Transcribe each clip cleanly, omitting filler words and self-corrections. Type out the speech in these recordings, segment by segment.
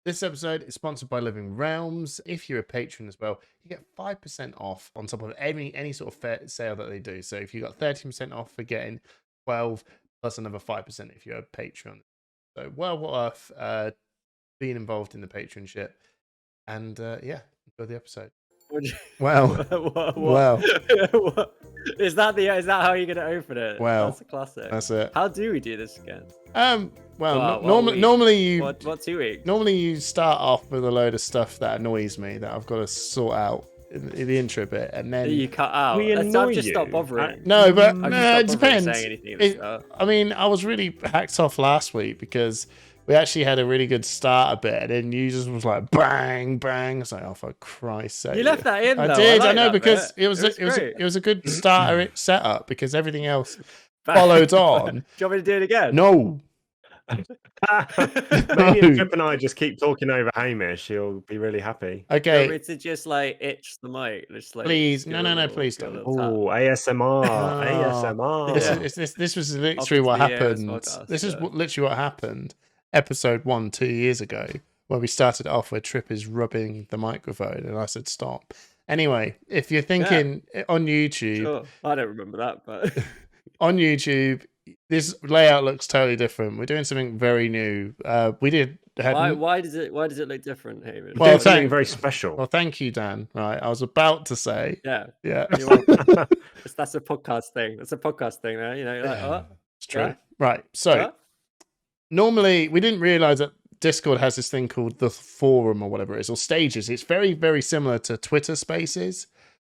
This episode is sponsored by Living Realms. If you're a patron as well, you get 5% off on top of any sort of sale that they do. So if you got 13% off for getting 12 plus another 5% if you're a patron. So well worth being involved in the patronship. And yeah, enjoy the episode. Wow. Wow. Is that how you're gonna open it? Wow. That's a classic. That's it. How do we do this again? Normally you what 2 weeks? Normally you start off with a load of stuff that annoys me that I've got to sort out in the intro bit, and then you cut out. I've just stopped bothering. No, but it depends. I mean, I was really hacked off last week because we actually had a really good starter bit, and then you just was like bang, bang. It's like, oh, for Christ's sake! You left that in. I did. I know because it was a good starter setup because everything else followed on. Do you want me to do it again? No. Maybe if Trip and I just keep talking over Hamish, he'll be really happy. Okay. Do you want me to just like itch the mic? Just, like, please, no, please don't. Oh, ASMR, ASMR. This was literally what happened. This is literally what happened. Episode 1 2 years ago, where we started off where Trip is rubbing the microphone, and I said stop. Anyway, if you're thinking on YouTube, sure. I don't remember that, but on YouTube, this layout looks totally different. We're doing something very new. We did. Why does it look different, Hamish? Well, something very special. Well, thank you, Dan. Right, I was about to say. Yeah. That's a podcast thing. That's a podcast thing, there. You know, like, oh, it's true. Yeah. Right. So normally we didn't realize that Discord has this thing called the forum or whatever it is, or stages. It's very, very similar to Twitter Spaces,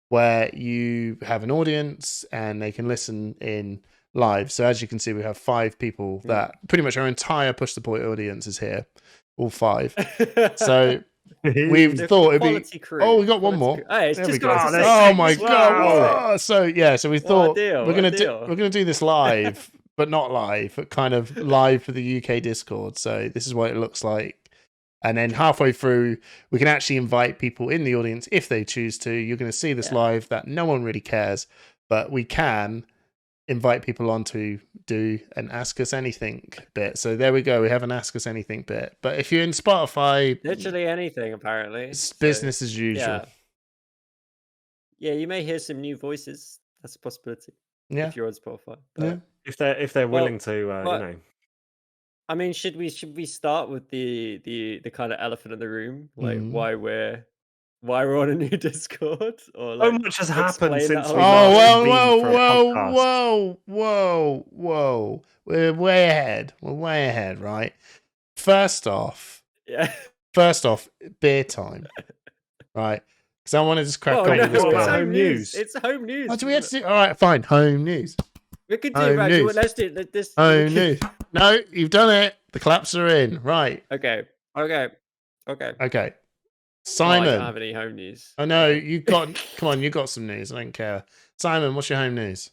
where you have an audience and they can listen in live. So as you can see, we have 5 people that pretty much our entire Push the Point audience is here, all 5. So we've thought it'd be crew. Oh, we got one more. Hey, there we go. Oh my god. So yeah, so we thought we're gonna do this live, but not live, but kind of live for the UK Discord. So this is what it looks like. And then halfway through, we can actually invite people in the audience if they choose to. You're going to see this live that no one really cares, but we can invite people on to do an Ask Us Anything bit. So there we go. We have an Ask Us Anything bit. But if you're in Spotify... literally anything, apparently. It's business as usual. Yeah, you may hear some new voices. That's a possibility. Yeah. If you're on Spotify. But, if they're willing to, you know. I mean, should we start with the kind of elephant in the room, like why we're on a new Discord, or like so much has happened since we whoa, we're way ahead, right? First off, beer time, right? Because I want to just crack on with this. It's home news. It's home news. Oh, do we have to do? All right, fine, home news. We could do it. Let's do this. Home news. No, you've done it. The claps are in. Right. Okay. Simon. I don't have any home news. Oh no, you got. Come on, you got some news. I don't care. Simon, what's your home news?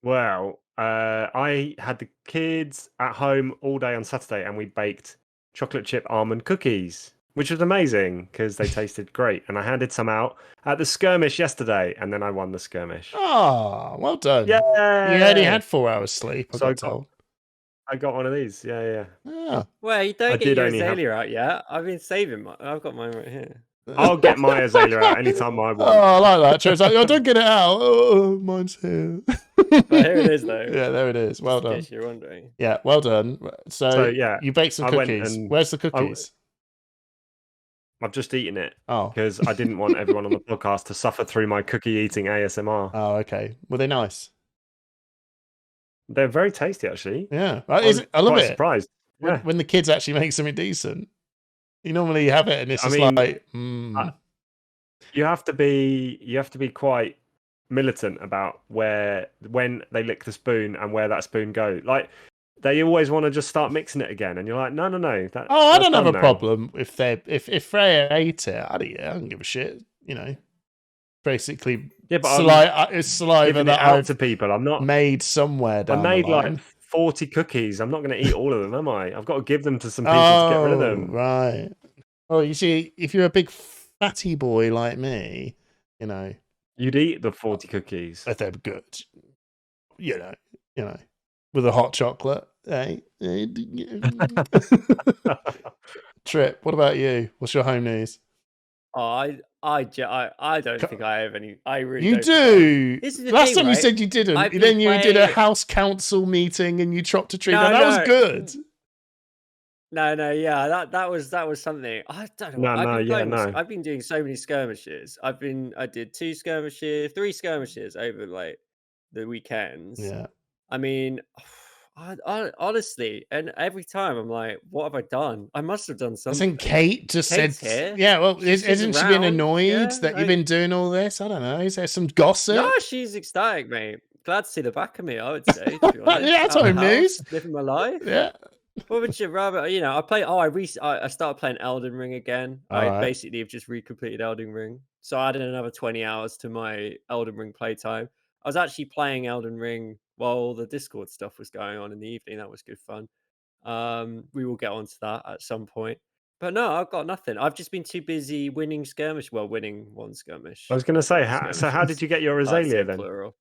Well, I had the kids at home all day on Saturday, and we baked chocolate chip almond cookies, which was amazing because they tasted great. And I handed some out at the skirmish yesterday, and then I won the skirmish. Oh, well done. Yeah. You only had 4 hours sleep, I got one of these. Yeah. Oh. Well, you don't get your azalea out yet. I've been saving mine. I've got mine right here. I'll get my azalea out anytime I want. Oh, I like that. Like, don't get it out. Oh, mine's here. But here it is, though. Yeah, there it is. Well done. In case you're wondering. Yeah, well done. So yeah, you baked some cookies. Where's the cookies? I've just eaten it. Oh. Because I didn't want everyone on the podcast to suffer through my cookie eating ASMR. Oh, okay. Were they nice? They're very tasty, actually. Yeah. I love it. Surprised. Yeah. When the kids actually make something decent. You normally have it and it's you have to be quite militant about when they lick the spoon and where that spoon goes. Like, they always want to just start mixing it again, and you're like, no. I don't have a problem if Freya ate it. I don't give a shit. You know, basically, but it's saliva that out to people. I'm not made somewhere. I made like 40 cookies. I'm not going to eat all of them, am I? I've got to give them to some people to get rid of them. Right. Well, you see, if you're a big fatty boy like me, you know, you'd eat the 40 cookies if they're good. You know. With a hot chocolate, eh? Trip, what about you? What's your home news? Oh, I don't think I have any. I really you don't do. This is the Last thing, time you right? said you didn't. I've been Then you did a playing- house council meeting and you chopped a tree No, down. That was good. No, yeah, that was something. I don't know. I've been doing so many skirmishes. I did 2 skirmishes, 3 skirmishes over like the weekends. Yeah. I mean, I honestly, and every time I'm like, what have I done? I must have done something. I think Kate just Kate's said, here. yeah, well, She's isn't she been annoyed that you've been doing all this? I don't know. Is there some gossip? No, she's ecstatic, mate. Glad to see the back of me, I would say. To be honest. Yeah, that's home news. Living my life. Yeah. What would you rather? You know, I started playing Elden Ring again. Basically have just recompleted Elden Ring. So I added another 20 hours to my Elden Ring playtime. I was actually playing Elden Ring while the Discord stuff was going on in the evening. That was good fun. We will get onto that at some point. But no, I've got nothing. I've just been too busy winning skirmish. Well, winning one skirmish. I was going to say, how did you get your Rosalia then? Plural.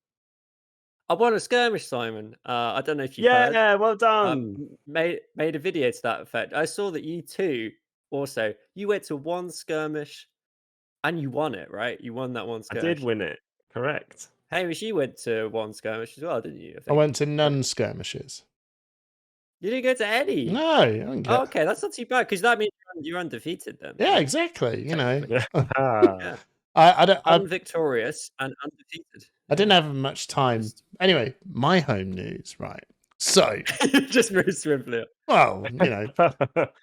I won a skirmish, Simon. I don't know if you heard. Yeah, well done. Made a video to that effect. I saw that you too also. You went to one skirmish and you won it, right? You won that one skirmish. I did win it. Correct. Hamish, you went to one skirmish as well, didn't you? I went to none skirmishes. You didn't go to any? No, I didn't get... okay, that's not too bad because that means you're undefeated then. Yeah, exactly. You know. Yeah. I'm victorious and undefeated. I didn't have much time. Anyway, my home news, right? So just very swiftly. Well, you know,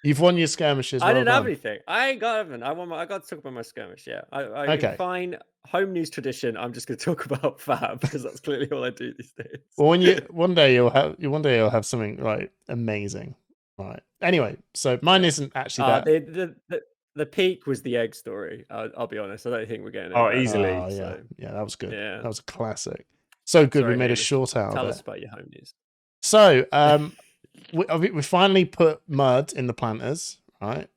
you've won your skirmishes. I didn't have anything. I ain't got anything. I got to talk about my skirmish. Yeah. Okay. Fine. Home news tradition. I'm just going to talk about Fab because that's clearly all I do these days. Well, when one day you'll have something like amazing, right? Anyway, so mine isn't actually that. The peak was the egg story. I'll be honest. I don't think we're getting it. Oh, easily. Oh, yeah. So. Yeah, that was good. Yeah. That was a classic. So good. Sorry, we made a short out of it. Tell us about your home news. So, we finally put mud in the planters, right?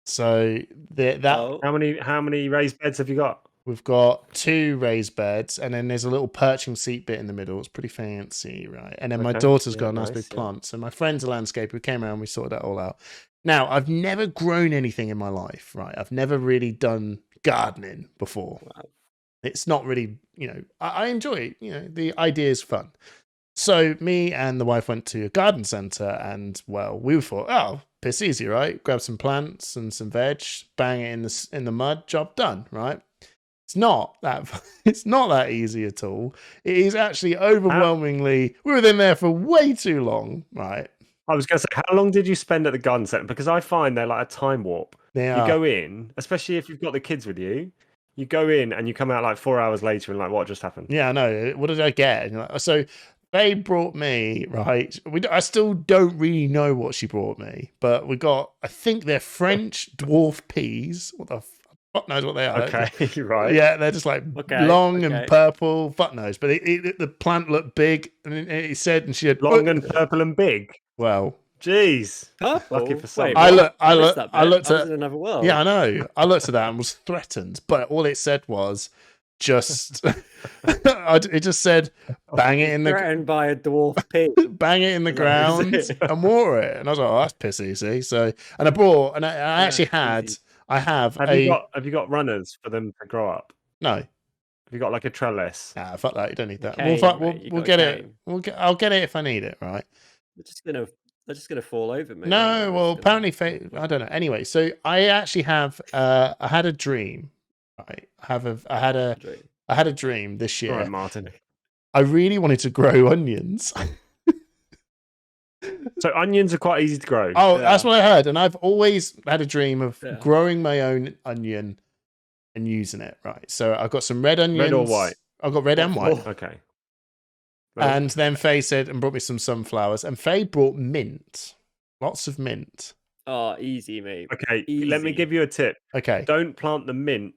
So how many raised beds have you got? We've got 2 raised beds, and then there's a little perching seat bit in the middle. It's pretty fancy, right? And then my daughter's got a nice big plant. So my friend's a landscaper. We came around, we sorted that all out. Now, I've never grown anything in my life, right? I've never really done gardening before. Wow. It's not really, you know, I enjoy it. You know, the idea is fun. So me and the wife went to a garden centre, and well, we thought, oh, piss easy, right? Grab some plants and some veg, bang it in the mud, job done, right? It's not that easy at all. It is actually overwhelmingly. We were in there for way too long, right? I was going to say, how long did you spend at the garden centre? Because I find they're like a time warp. You go in, especially if you've got the kids with you. You go in and you come out like 4 hours later and like, what just happened? Yeah, I know. What did I get? So they brought me, right? I still don't really know what she brought me, but we got, I think they're French dwarf peas. What the fuck knows what they are? Okay, right. Yeah, they're just like long and purple. Fuck knows. But the plant looked big, and it said, and she had long and purple and big. Well, jeez, lucky for some. I looked at another world. Yeah, I know. I looked at that and was threatened, but all it said was just. It just said, "Bang it in the." Threatened by a dwarf pig. Bang it in the ground and water it, and I was like, "Oh, that's piss easy." So, and I brought, and I actually had. Easy. I have. Have you got runners for them to grow up? No. Have you got like a trellis? Ah, fuck that. You don't need that. Cane, we'll get it. I'll get it if I need it. Right. They're just gonna fall over me. No, well, apparently, I don't know. Anyway, so I actually have. I had a dream. Right. I had a dream this year. All right, Martin. I really wanted to grow onions. So onions are quite easy to grow. Oh, that's what I heard. And I've always had a dream of growing my own onion and using it. Right. So I've got some red onions. Red or white? I've got red and white. Okay. And then Faye said and brought me some sunflowers. And Faye brought mint. Lots of mint. Oh, easy, mate. Okay. Easy. Let me give you a tip. Okay. Don't plant the mint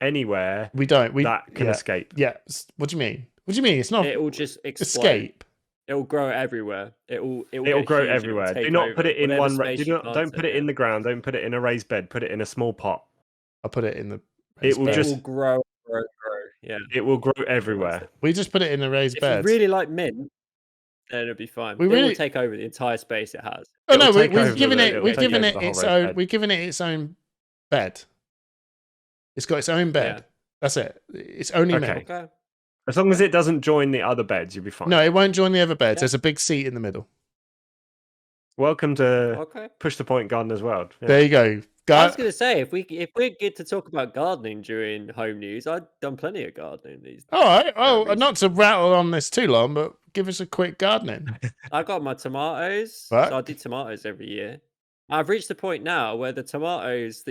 anywhere. That can escape. Yeah. What do you mean? What do you mean? It's not. It will just escape. It will grow everywhere. It will grow everywhere. Do not put it in one. Don't put it in the the ground. Don't put it in a raised bed. Put it in a small pot. I'll put it in the. It will grow. Yeah. It will grow everywhere. We just put it in a raised bed. If you really like mint, then it'll be fine. It will take over the entire space it has. Oh no, we've given it its own bed. It's got its own bed. Yeah. That's it. It's only middle. Okay. As long as it doesn't join the other beds, you'll be fine. No, it won't join the other beds. Yeah. There's a big seat in the middle. Welcome to Push the Point Gardener's World. Yeah. There you go. I was going to say, if we get to talk about gardening during home news, I've done plenty of gardening these days. All right. Oh, not to rattle on this too long, but give us a quick gardening. I got my tomatoes. So I do tomatoes every year. I've reached the point now where the tomatoes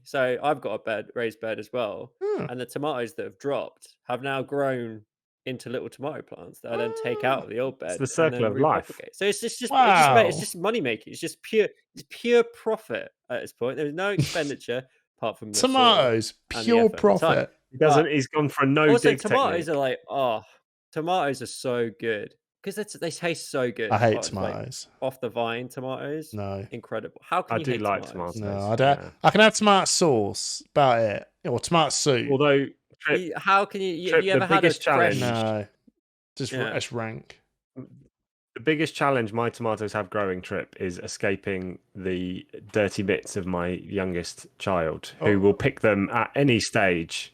so I've got a raised bed as well, and the tomatoes that have dropped have now grown into little tomato plants that I then take out of the old bed. It's the circle of life. So it's just money making. It's just pure profit at this point. There's no expenditure apart from the tomatoes. Pure profit. He's gone for a no dig tomatoes technique. Tomatoes are so good. Because they taste so good. I hate tomatoes. Like off the vine tomatoes. No. Incredible. How can you hate like tomatoes? No, I don't. Yeah. I can have tomato sauce, about it. Or tomato soup. Although, how can you... Have you ever had a challenge? No. It's rank. The biggest challenge my tomatoes have growing, Trip, is escaping the dirty bits of my youngest child, who will pick them at any stage.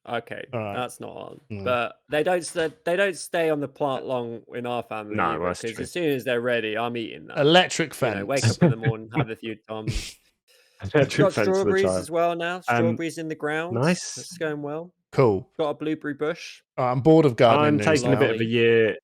Okay, that's not on. But they don't stay on the plant long in our family. No, that's because true. as soon as they're ready, I'm eating them. Electric fence. Wake up in the morning, have a few toms. Got strawberries as well now. Strawberries in the ground. Nice. It's going well. Cool. Got a blueberry bush. I'm bored of gardening. I'm taking a bit of a year.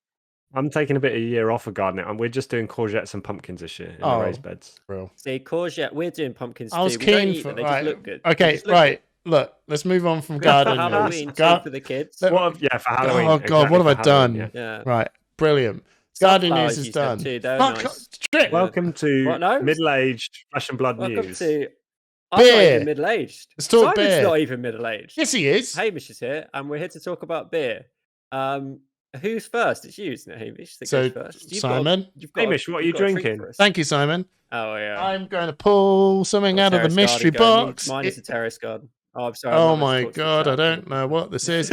I'm taking a bit of a year off of gardening, and we're just doing courgettes and pumpkins this year in the raised beds. Real. See, courgette. We're doing pumpkins too. I was keen for. They just look good. Okay, right. Look, let's move on from gardening. Halloween for the kids. For Halloween. Oh God, what have I done? Yeah. Right, brilliant. Gardening news is done. Nice. Welcome to middle-aged Flesh and Blood news. I'm not even middle-aged. Let's talk Simon's beer. not even middle-aged. Yes, he is. Hamish is here, and we're here to talk about beer. Who's first? It's you, isn't it, Hamish? So, Simon. Hamish, what are you drinking? Thank you, Simon. Oh, yeah. I'm going to pull something out of the mystery box. Mine is a terrace garden. Oh, I'm sorry. Oh, my God. I don't know what this is.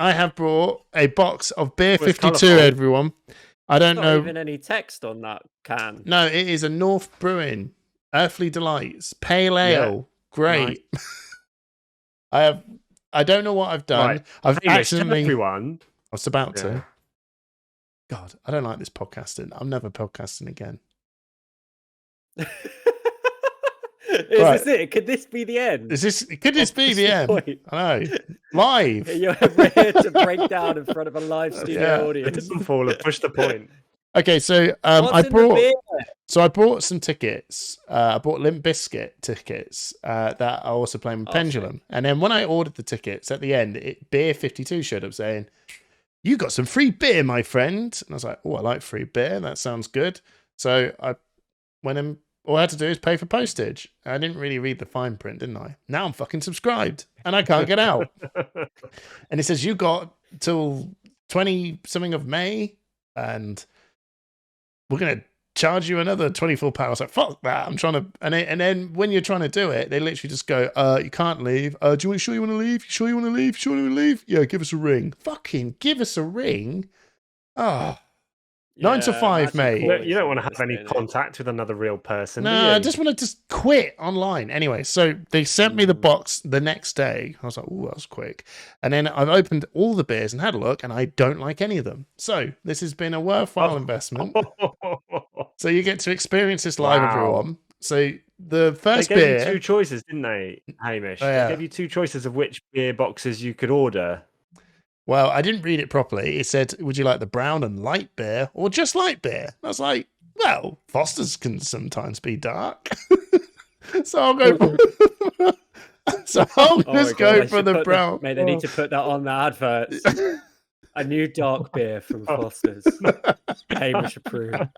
I have brought a box of Beer 52, everyone. I don't know. There's not even any text on that can. No, it is a North Brewing Earthly Delights Pale Ale. Great. Right. I don't know what I've done. Right. I've accidentally. Everyone. I was about to. God, I don't like this podcasting. I'm never podcasting again. Is this it? Could this be the end? Could this be the end? Point? I know. Live. You're here to break down in front of a live studio audience. Push the point. Okay, so I brought some tickets. I bought Limp Bizkit tickets that are also playing with Pendulum. And then when I ordered the tickets at the end, Beer 52 showed up saying, "You got some free beer, my friend." And I was like, "Oh, I like free beer. That sounds good." So I went in. All I had to do is pay for postage. I didn't really read the fine print, didn't I? Now I'm fucking subscribed and I can't get out. And it says you got till 20-something of May and we're going to charge you another £24. I was like, fuck that. I'm trying to... And then when you're trying to do it, they literally just go, you can't leave. Sure you want to leave? You sure you want to leave? Sure you want to leave? Yeah, give us a ring. Fucking give us a ring? Oh... 9 to 5, mate. You don't want to have any contact with another real person. No, I just want to just quit online. Anyway, so they sent me the box the next day. I was like, "Oh, that was quick." And then I've opened all the beers and had a look, and I don't like any of them. So this has been a worthwhile investment. So you get to experience this live, everyone. So the first beer. They gave you 2 choices, didn't they, Hamish? They gave you 2 choices of which beer boxes you could order. Well, I didn't read it properly. It said, "Would you like the brown and light beer or just light beer?" And I was like, well, Foster's can sometimes be dark. So I'll go for the brown. Mate, they need to put that on the adverts. A new dark beer from Foster's. Hamish approved.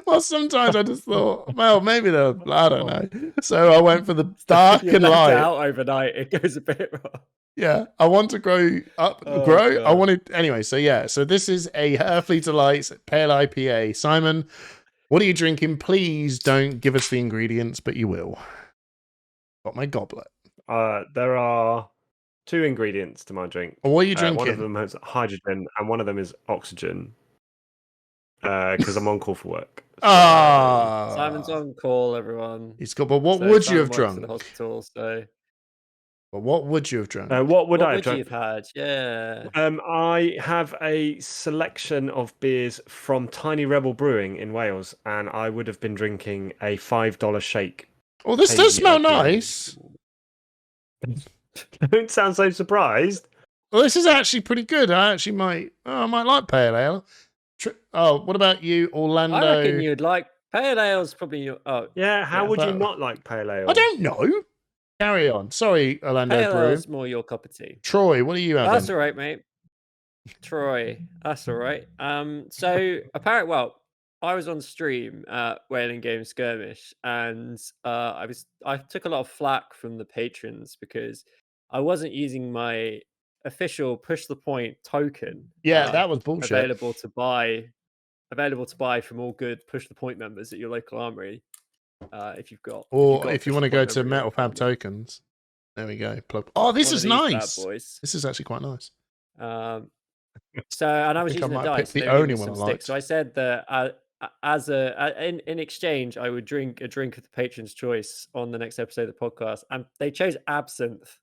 Well, sometimes I just thought, well, maybe they'll, I don't know. So I went for the dark and light. Out overnight, it goes a bit wrong. Yeah, I want to grow up. God. I wanted anyway. So yeah, so this is a Earthly Delights Pale IPA. Simon, what are you drinking? Please don't give us the ingredients, but you will. Got my goblet. There are 2 ingredients to my drink. What are you drinking? One of them has hydrogen, and one of them is oxygen. Because I'm on call for work. So... Simon's on call, everyone. He's got. But what would you have drunk? In the hospital, so. But what would you have drunk? What would I have drunk? Had? Yeah. I have a selection of beers from Tiny Rebel Brewing in Wales, and I would have been drinking a $5 shake. Oh, this does smell nice. Don't sound so surprised. Well, this is actually pretty good. I might like pale ale. What about you, Orlando? I reckon you'd like pale ale's probably your. Oh, yeah. How would you not like pale ale? I don't know. Carry on. Sorry, Orlando pale Brew. Ale's more your cup of tea. Troy, what are you having? That's all right, mate. Troy, that's all right. So apparently, I was on stream at Whaling Game Skirmish, and I took a lot of flack from the patrons because I wasn't using my official push the point token. Yeah, that was bullshit. Available to buy from all good push the point members at your local armory. If you've got, if you want to go to Metal Fab Tokens, there we go. Oh, this is nice. This is actually quite nice. So, and I was using the dice. The only one I like. So I said that in exchange, I would drink a drink of the patron's choice on the next episode of the podcast, and they chose absinthe,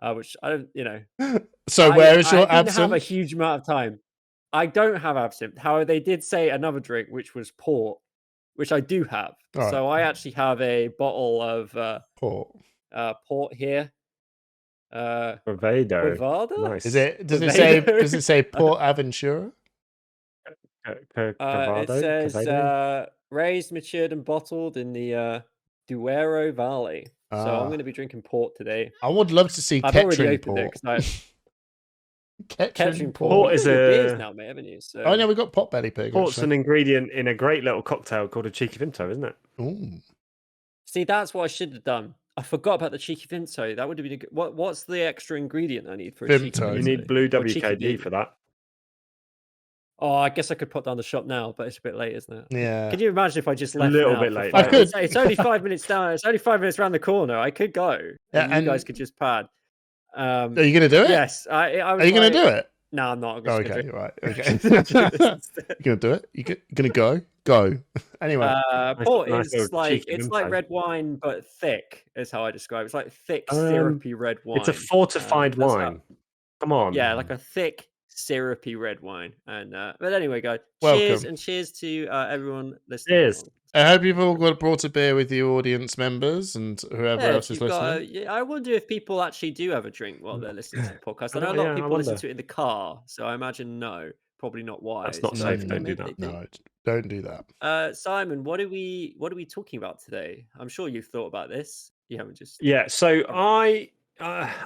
which I don't, So where is your absinthe? I didn't have a huge amount of time. I don't have absinthe. However, they did say another drink, which was port, which I do have. Right. So I actually have a bottle of port here. Bravado. Nice. Does it say Port Aventura? It says raised, matured, and bottled in the Duero Valley. So I'm going to be drinking port today. I would love to see Kettering Port. Kettering Port is beers now, mate, haven't you? So... Oh no, we've got Potbelly Pig. Port's an ingredient in a great little cocktail called a Cheeky Vimto, isn't it? Ooh. See, that's what I should have done. I forgot about the Cheeky Vimto. That would have been a good... What's the extra ingredient I need for a Cheeky Vimto? You need blue WKD for that. Oh, I guess I could put down the shop now, but it's a bit late, isn't it? Yeah. Can you imagine if I just left a little bit late? I could. It's only 5 minutes down. It's only 5 minutes around the corner. I could go. And you guys could just pad. Are you going to do it? Yes. Are you going to do it? No, I'm not. Okay, right. Okay. You're going to do it? You're going to go? Go. Anyway. Port is like red wine, but thick, is how I describe it. It's like thick, syrupy red wine. It's a fortified wine. Come on. Yeah, like a thick, syrupy red wine. And but anyway, guys, welcome. Cheers to everyone listening. Cheers. I hope you've all brought a beer with the audience members and whoever else is listening. I wonder if people actually do have a drink while they're listening to the podcast. I know a lot of people listen to it in the car, so I imagine no, probably not wise. That's not safe. Don't do that. No, don't do that. Simon, what are we talking about today? I'm sure you've thought about this. You haven't just. Yeah. So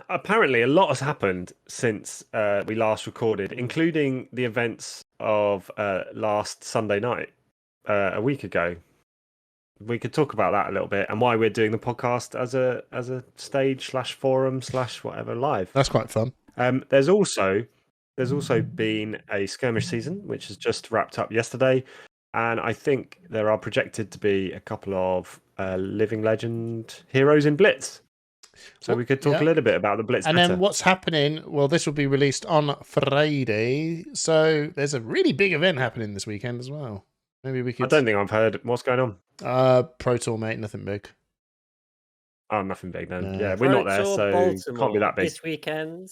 apparently a lot has happened since we last recorded, including the events of last Sunday night, a week ago. We could talk about that a little bit and why we're doing the podcast as a stage / forum / whatever live. That's quite fun. There's also been a skirmish season which has just wrapped up yesterday, and I think there are projected to be a couple of living legend heroes in Blitz. So we could talk a little bit about the Blitz. And then what's happening? Well, this will be released on Friday, so there's a really big event happening this weekend as well. Maybe we could. I don't think I've heard what's going on. Pro Tour, mate, nothing big. Oh, nothing big then. Yeah, we're not there, so it can't be that big. This weekend,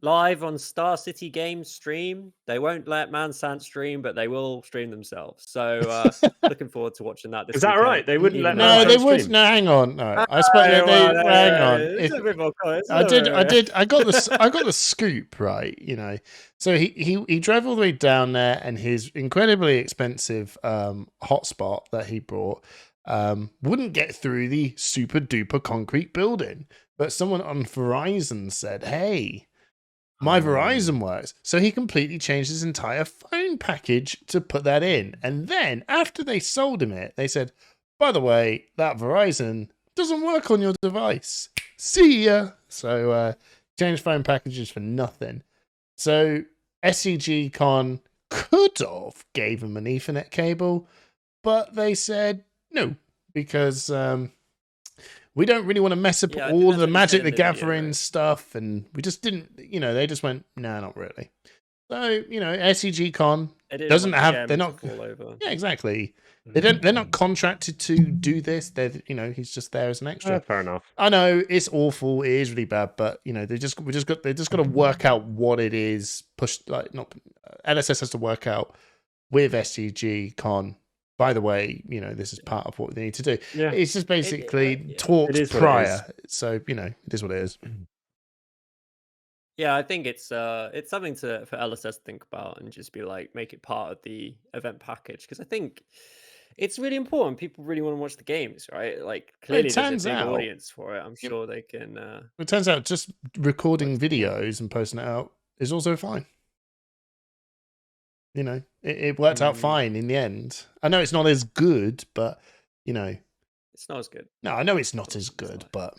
live on Star City Games stream. They won't let Mansant stream, but they will stream themselves. So looking forward to watching that. Is that right? They wouldn't let. No, they would. No, hang on. No, I suppose hang on. It's a bit more close. I did. I got the scoop right. So he drove all the way down there, and his incredibly expensive hotspot that he brought wouldn't get through the super duper concrete building. But someone on Verizon said, "Hey, my Verizon works." So he completely changed his entire phone package to put that in. And then after they sold him it, they said, "By the way, that Verizon doesn't work on your device. See ya." So changed phone packages for nothing. So SCG Con could have gave him an Ethernet cable, but they said no, because we don't really want to mess up all the Magic the Gathering stuff, and we just didn't, you know, they just went, nah, not really. So, you know, SCG Con doesn't have, they're not, yeah, exactly. They're not contracted to do this. They're, you know, he's just there as an extra. Fair enough. I know it's awful. It is really bad, but you know, they just got to work out what it is. LSS has to work out with SCG Con. By the way, you know, this is part of what they need to do. Yeah. It's just basically talked prior. So, you know, it is what it is. Yeah, I think it's something for LSS to think about and just be like, make it part of the event package, because I think it's really important. People really want to watch the games, right? Like, clearly there's a big audience for it. I'm sure they can. It turns out just recording videos and posting it out is also fine. You know, it worked out fine in the end. I know it's not as good, but you know, it's not as good. No, I know it's not as good, but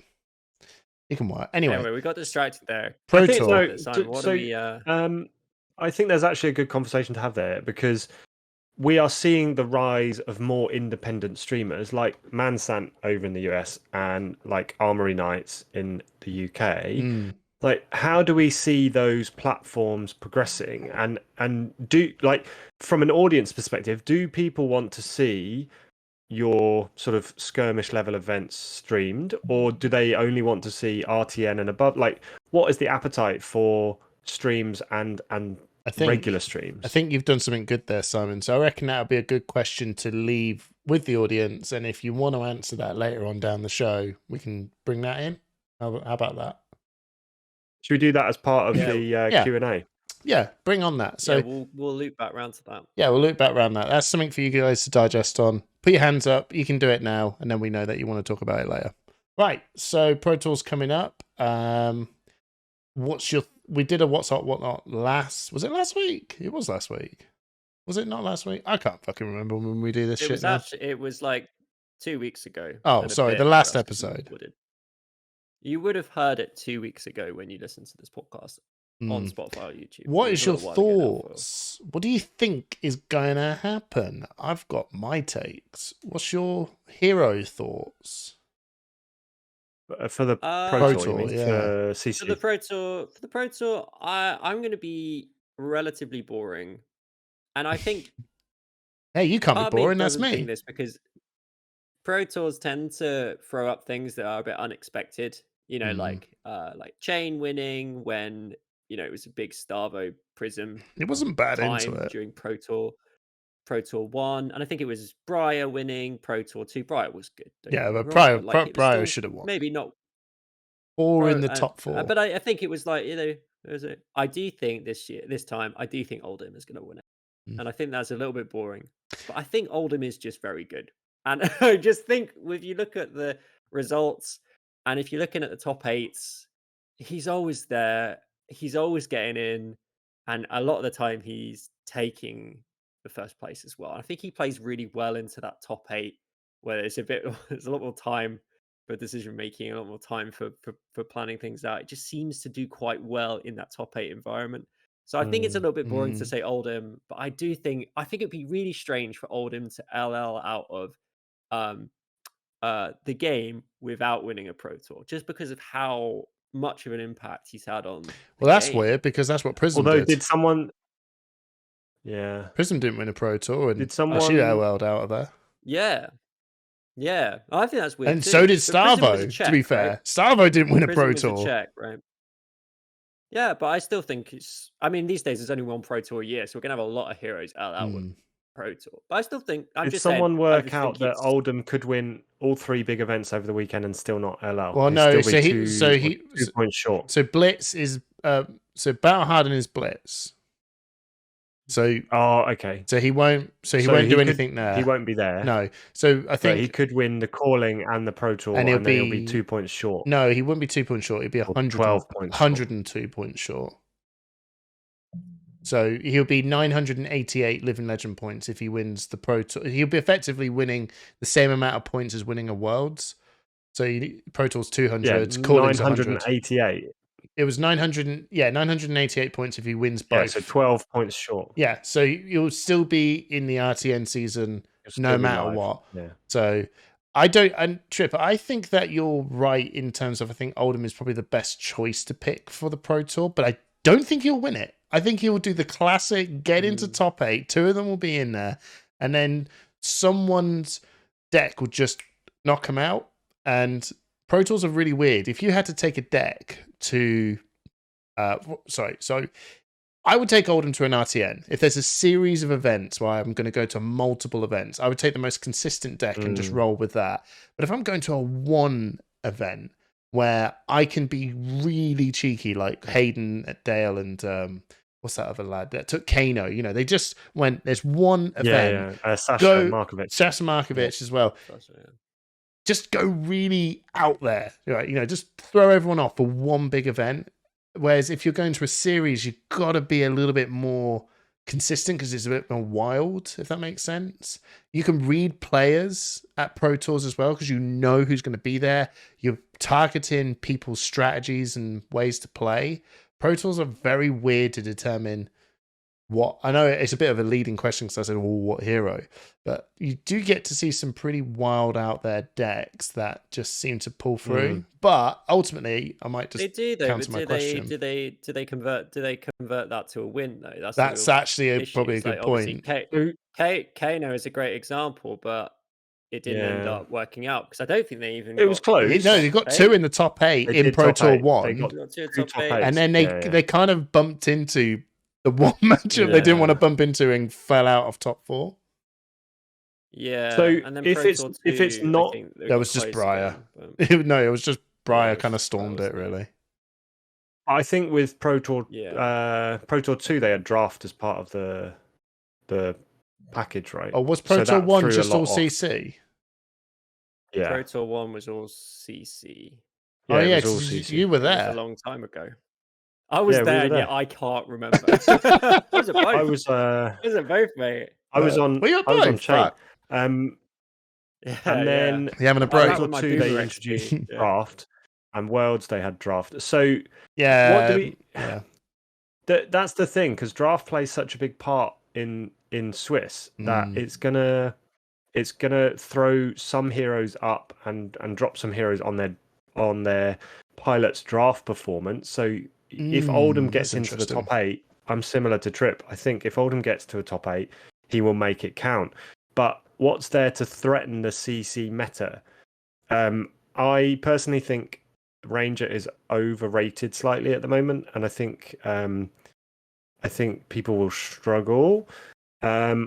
it can work. Anyway, we got distracted there. Pro Tour. I think there's actually a good conversation to have there, because we are seeing the rise of more independent streamers like Mansant over in the US and like Armory Knights in the UK. Like, how do we see those platforms progressing? And do, like, from an audience perspective, do people want to see your sort of skirmish level events streamed, or do they only want to see RTN and above? Like, what is the appetite for streams and regular streams? I think you've done something good there, Simon. So I reckon that would be a good question to leave with the audience. And if you want to answer that later on down the show, we can bring that in. How about that? Should we do that as part of the Q&A? Yeah, bring on that. So we'll loop back around to that. Yeah, we'll loop back around that. That's something for you guys to digest on. Put your hands up. You can do it now, and then we know that you want to talk about it later. Right. So Pro Tour's coming up. We did a What's Hot Whatnot was it last week? It was last week. Was it not last week? I can't fucking remember when we do this shit. It was like 2 weeks ago. Oh, sorry, the last episode. You would have heard it 2 weeks ago when you listened to this podcast on Spotify or YouTube. What is your thoughts? What do you think is going to happen? I've got my takes. What's your hero thoughts? For the Pro Tour, for CC. For the Pro Tour, I'm going to be relatively boring, and I think. Hey, you can't be boring. That's me. This because Pro Tours tend to throw up things that are a bit unexpected. You know, like chain winning when it was a big Starvo Prism. It wasn't bad into it during Pro Tour 1, and I think it was Briar winning Pro Tour 2. Briar was good. Yeah, but Briar should have won. Maybe not. Or in the top 4. But I think it was like, I do think this time, I do think Oldhim is going to win it. And I think that's a little bit boring. But I think Oldhim is just very good. And I just think if you look at the results, and if you're looking at the top 8s, he's always there. He's always getting in. And a lot of the time, he's taking the first place as well. I think he plays really well into that top 8, where there's a lot more time for decision making, a lot more time for planning things out. It just seems to do quite well in that top 8 environment. So I think it's a little bit boring to say Oldhim, but I think it'd be really strange for Oldhim to LL out of the game without winning a Pro Tour, just because of how much of an impact he's had on. Well, that's weird, because that's what Prism did. Did someone? Yeah, Prism didn't win a Pro Tour, and did someone? She LL'd out of there. Yeah, I think that's weird. And too. So did Starvo. To be fair, right? Starvo didn't win a Pro Tour. Check, right? Yeah, but I still think it's. I mean, these days there's only one Pro Tour a year, so we're gonna have a lot of heroes out with Pro Tour. But I still think. Did someone work out that Oldhim could win all 3 big events over the weekend and still not LL? Well, no. So he 2 points short. So Blitz is so Battle Harden is Blitz. So okay. So he won't. So he won't do anything there. He won't be there. No. So I think he could win the calling and the Pro Tour, and he'll be 2 points short. No, he wouldn't be 2 points short. He'd be 12 points, 102 points short. So he'll be 988 Living Legend points if he wins the Pro Tour. He'll be effectively winning the same amount of points as winning a Worlds. So Pro Tour's 200. Yeah, 988. It was 988 points if he wins both. Yeah, so 12 points short. Yeah, so you'll still be in the RTN season no matter what. Yeah. So I don't, and Trip, I think that you're right in terms of, I think Oldham is probably the best choice to pick for the Pro Tour, but I don't think he'll win it. I think he'll do the classic, get into top 8, 2 of them will be in there, and then someone's deck will just knock him out. And Pro Tours are really weird. If you had to take a deck to, so I would take Oldham to an RTN. If there's a series of events where I'm going to go to multiple events, I would take the most consistent deck and just roll with that. But if I'm going to a one event where I can be really cheeky, like Hayden at Dale and what's that other lad that took Kano? You know, they just went, there's one event. Sasha Markovic as well. Just go really out there. Right? You know, just throw everyone off for one big event. Whereas if you're going to a series, you've got to be a little bit more consistent because it's a bit more wild, if that makes sense. You can read players at Pro Tours as well because you know who's going to be there. You're targeting people's strategies and ways to play. Pro Tours are very weird to determine what. I know it's a bit of a leading question because I said, well, what hero? But you do get to see some pretty wild out there decks that just seem to pull through. But ultimately, I might just counter my question. Do they convert that to a win though? That's actually probably a good point. Kano is a great example, but it didn't end up working out because I don't think they even. It was close. No, they got 2 in the top 8 in Pro Tour 1. They got 2 top 8. And then they kind of bumped into the one matchup they didn't want to bump into and fell out of top 4. Yeah. So and then if it's not, that was just Briar. No, it was just Briar kind of stormed it really. I think with Pro Tour, Pro Tour 2, they had draft as part of the package, right? Oh, was Pro Tour 1 just all CC? Yeah. Pro Tour 1 was all CC. Oh yeah, you were there a long time ago. I was there, yeah, I can't remember. Was it both? Was it both, mate? I was on. Well, I was on chain. And then having a break. Pro Tour 2 they introduced draft, and Worlds they had draft. So what do we? That's the thing, because draft plays such a big part in Swiss that it's gonna throw some heroes up and drop some heroes on their pilot's draft performance. So if Oldham gets into the top 8, I'm similar to Trip. I think if Oldham gets to a top 8, he will make it count. But what's there to threaten the CC meta? I personally think Ranger is overrated slightly at the moment, and I think people will struggle. I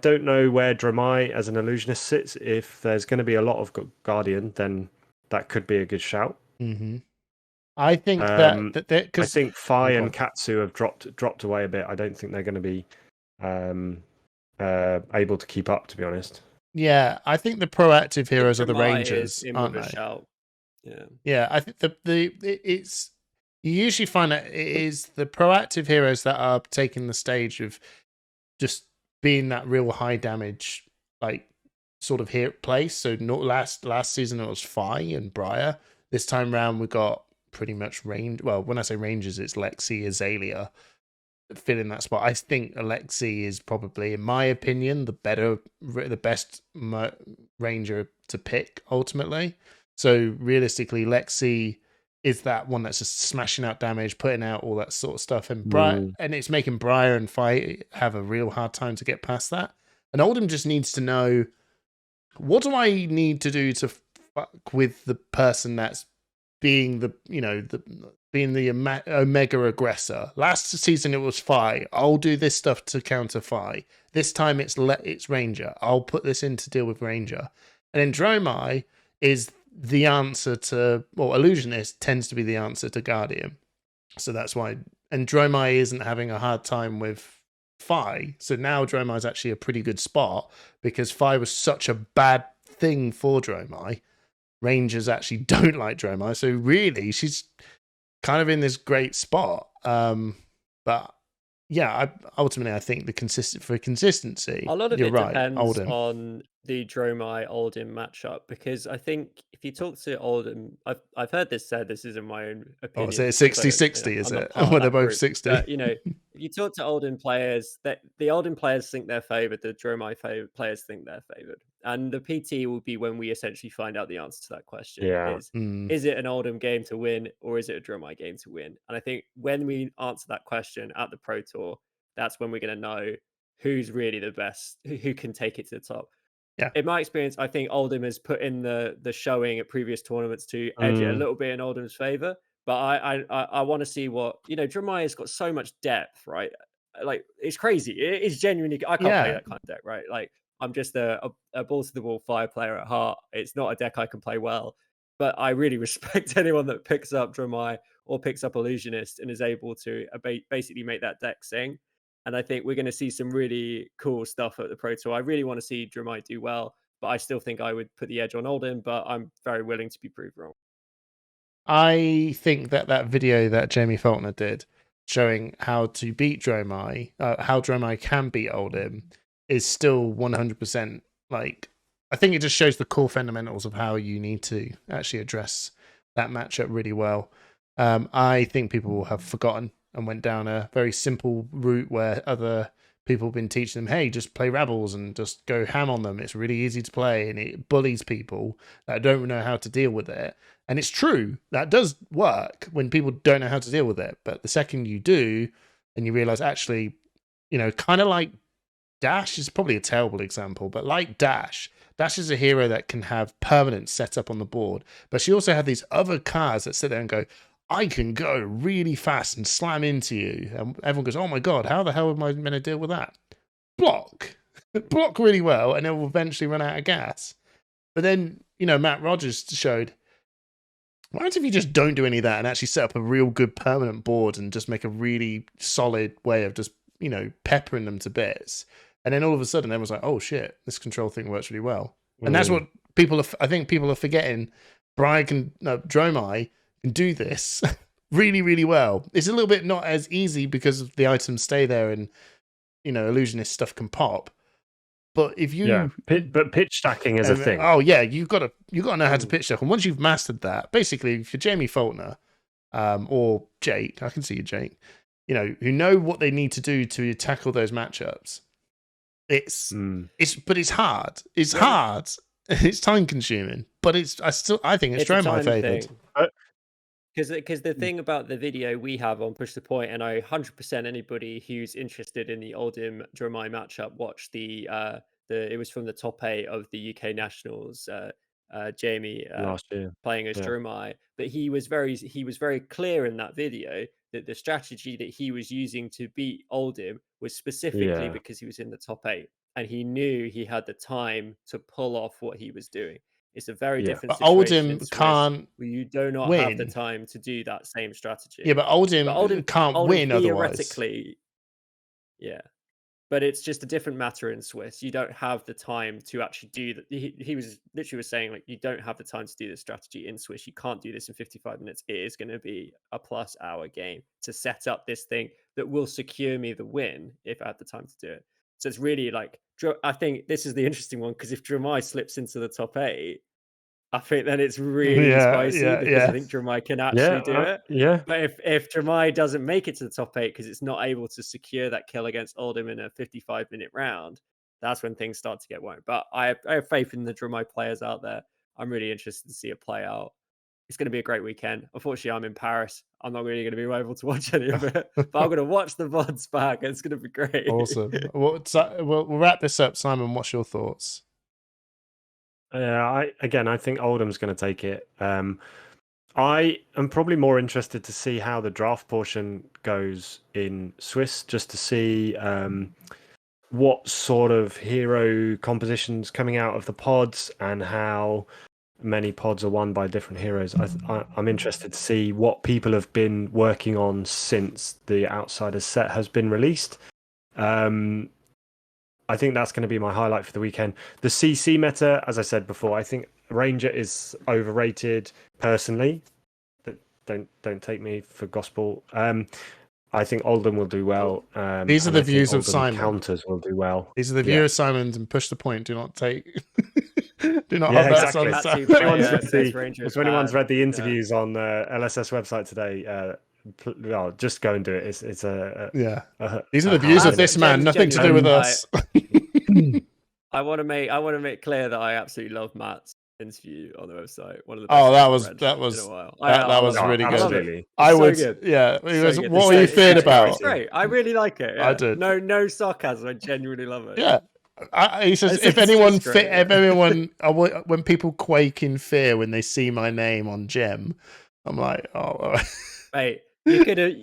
don't know where Dromai as an illusionist sits. If there's going to be a lot of Guardian, then that could be a good shout. I think that I think Fi and Katsu have dropped away a bit. I don't think they're going to be able to keep up, to be honest. Yeah, I think the proactive heroes are the Rangers, aren't they? Yeah. I think it's you usually find that it is the proactive heroes that are taking the stage of just being that real high damage, like sort of here place. So not last season it was Fi and Briar. This time round we got pretty much range. Well, when I say Rangers, it's Lexi, Azalea filling that spot. I think Alexi is probably, in my opinion, the best Ranger to pick ultimately. So realistically, Lexi is that one that's just smashing out damage, putting out all that sort of stuff, and and it's making Briar and Fi have a real hard time to get past that. And Oldham just needs to know, what do I need to do to fuck with the person that's being the Omega aggressor. Last season it was Fi. I'll do this stuff to counter Fi. This time it's Ranger. I'll put this in to deal with Ranger. And then Dromai is the answer to, well, Illusionist tends to be the answer to Guardian. So that's why, and Dromai isn't having a hard time with Fi. So now Dromai is actually a pretty good spot because Fi was such a bad thing for Dromai. Rangers actually don't like Dromai, so really she's kind of in this great spot. But yeah, ultimately I think for consistency, a lot of it depends on the Dromai Oldham matchup, because I think if you talk to Oldham, I've heard this said, this isn't my own opinion. Oh, so it's 60-60, is it? When they're both 60. you talk to Oldham players, that the Oldham players think they're favoured, the Dromai players think they're favoured, and the PT will be when we essentially find out the answer to that question. Yeah. Is it an Oldham game to win, or is it a Dromai game to win? And I think when we answer that question at the Pro Tour, that's when we're going to know who's really the best, who can take it to the top. Yeah. In my experience, I think Oldham has put in the showing at previous tournaments to edge it a little bit in Oldham's favour. But I want to see what, Dromai has got so much depth, right? Like, it's crazy. It is genuinely, I can't play that kind of deck, right? Like, I'm just a ball to the wall fire player at heart. It's not a deck I can play well, but I really respect anyone that picks up Dromai or picks up Illusionist and is able to basically make that deck sing. And I think we're going to see some really cool stuff at the Pro Tour. I really want to see Dromai do well, but I still think I would put the edge on Oldham, but I'm very willing to be proved wrong. I think that video that Jamie Faulkner did showing how to beat Dromai, how Dromai can beat Oldham, is still 100%. Like, I think it just shows the core fundamentals of how you need to actually address that matchup really well. I think people have forgotten and went down a very simple route where other people have been teaching them, hey, just play Rebels and just go ham on them. It's really easy to play, and it bullies people that don't know how to deal with it. And it's true, that does work when people don't know how to deal with it. But the second you do, and you realize actually, kind of like Dash is probably a terrible example, but like Dash is a hero that can have permanence set up on the board. But she also had these other cards that sit there and go, I can go really fast and slam into you. And everyone goes, oh my God, how the hell am I going to deal with that? Block really well, and it will eventually run out of gas. But then, Matt Rogers showed, why don't if you just don't do any of that and actually set up a real good permanent board and just make a really solid way of just, peppering them to bits. And then all of a sudden everyone's like, oh shit, this control thing works really well. And that's what I think people are forgetting. Dromai can do this really, really well. It's a little bit not as easy because the items stay there and, illusionist stuff can pop. But if you, but pitch stacking is a thing. Oh yeah, you've got to know how to pitch stack, and once you've mastered that, basically, for Jamie Faulkner, or Jake, I can see you, Jake, who know what they need to do to tackle those matchups. It's hard. It's hard. It's time consuming, but I think it's Dromai favored. Because the thing about the video we have on Push the Point, and I 100% anybody who's interested in the Oldham Dromai matchup, watch it was from the top 8 of the UK Nationals. Jamie last year playing as Dromai, but he was very clear in that video that the strategy that he was using to beat Oldham was specifically because he was in the top 8, and he knew he had the time to pull off what he was doing. It's a very different situation. Oldham can't where you do not win. have the time to do that same strategy. Yeah, but Oldham can't win theoretically. Yeah. But it's just a different matter in Swiss. You don't have the time to actually do that. He was literally saying, like, you don't have the time to do this strategy in Swiss. You can't do this in 55 minutes. It is going to be a +hour game to set up this thing that will secure me the win if I had the time to do it. So it's really like, I think this is the interesting one, because if Dromai slips into the top 8, I think then it's really spicy, because I think Dromai can actually do it. Yeah. But if Dromai doesn't make it to the top 8 because it's not able to secure that kill against Oldham in a 55-minute round, that's when things start to get worried. But I have faith in the Dromai players out there. I'm really interested to see it play out. It's going to be a great weekend. Unfortunately, I'm in Paris. I'm not really going to be able to watch any of it, but I'm going to watch the VODs back. It's going to be great. Awesome. We'll wrap this up. Simon, what's your thoughts? I think Oldham's going to take it. I am probably more interested to see how the draft portion goes in Swiss, just to see what sort of hero compositions coming out of the pods and how many pods are won by different heroes. I'm interested to see what people have been working on since the Outsiders set has been released. I think that's going to be my highlight for the weekend. The CC meta, as I said before, I think Ranger is overrated personally. Don't take me for gospel. I think Oldham will do well. These are the views of Simon. Counters will do well. These are the views of Simon, and Push the Point. Do not take. Do not have that exactly. If anyone's read the interviews on LSS website today, just go and do it. It's these are the views of this man. Nothing to do with us. I want to make clear that I absolutely love Matt's interview on the website. One of the best. That was really good. Absolutely. I would. Good. Yeah. What were you fearing about? It's great. I really like it. Yeah. I did. No sarcasm. I genuinely love it. Yeah. He says if anyone, when people quake in fear when they see my name on Gem, I'm like, oh. Mate, you could have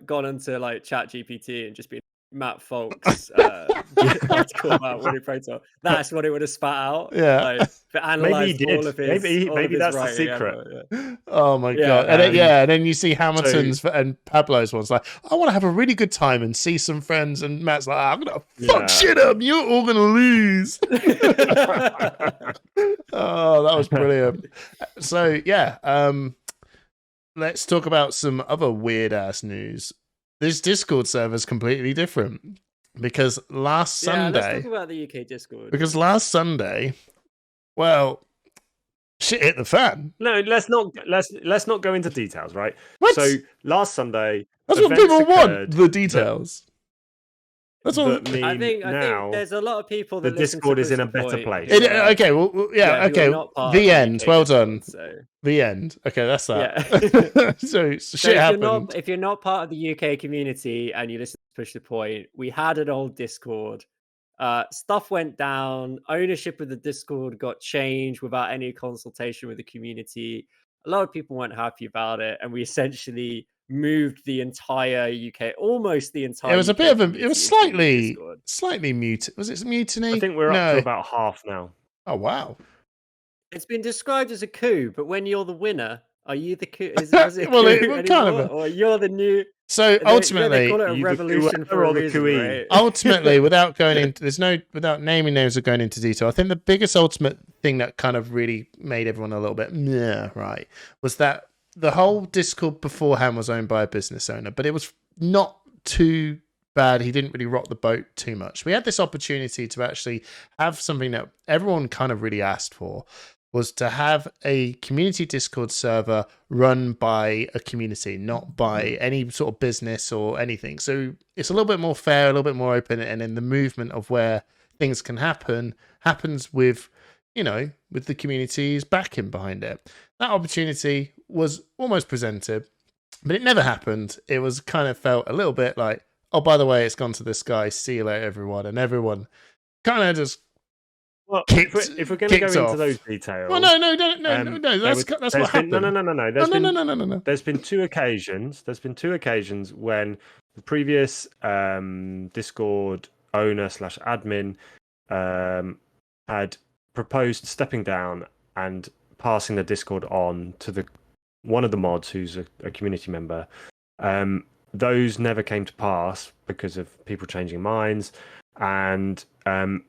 gone into like ChatGPT and just been Matt Folks article about Winnie Proto. That's what it would have spat out. Yeah, like, maybe he did. Maybe that's the secret. Yeah. Oh my god! And then you see Hamilton's and Pablo's ones like, I want to have a really good time and see some friends, and Matt's like, I'm gonna fuck shit up. You're all gonna lose. Oh, that was brilliant. So let's talk about some other weird ass news. This Discord server is completely different because last Sunday. Let's talk about the UK Discord. Because last Sunday, well, shit hit the fan. No, let's not go into details, right? What? So last Sunday, that's what people want. The details. That's what I think there's a lot of people that the Discord is in a better place. Okay, okay. The end. Well done. The end. Okay, that's that. Yeah. so shit happened. If you're not part of the UK community and you listen to Push the Point, we had an old Discord. Stuff went down. Ownership of the Discord got changed without any consultation with the community. A lot of people weren't happy about it, and we essentially moved the entire UK, almost the entire. It was a bit of a. It was slightly mute. Was it mutiny? I think we're up to about half now. Oh wow! It's been described as a coup, but when you're the winner, are you the coup? Is it well, coup kind of or you're the new? So ultimately, they call it a revolution for a reason, right? Ultimately, without naming names or going into detail, I think the biggest ultimate thing that kind of really made everyone a little bit right was that the whole Discord beforehand was owned by a business owner, but it was not too bad. He didn't really rock the boat too much. We had this opportunity to actually have something that everyone kind of really asked for, was to have a community Discord server run by a community, not by any sort of business or anything. So it's a little bit more fair, a little bit more open, and then the movement of where things can happens with, with the community's backing behind it. That opportunity was almost presented, but it never happened. It was kind of felt a little bit like, oh, by the way, it's gone to this guy. See you later, everyone. And everyone kind of just if we're going to go into those details, well, no. That's what happened. No. There's been two occasions. When the previous Discord owner / admin had proposed stepping down and passing the Discord on to one of the mods who's a community member. Those never came to pass because of people changing minds. And in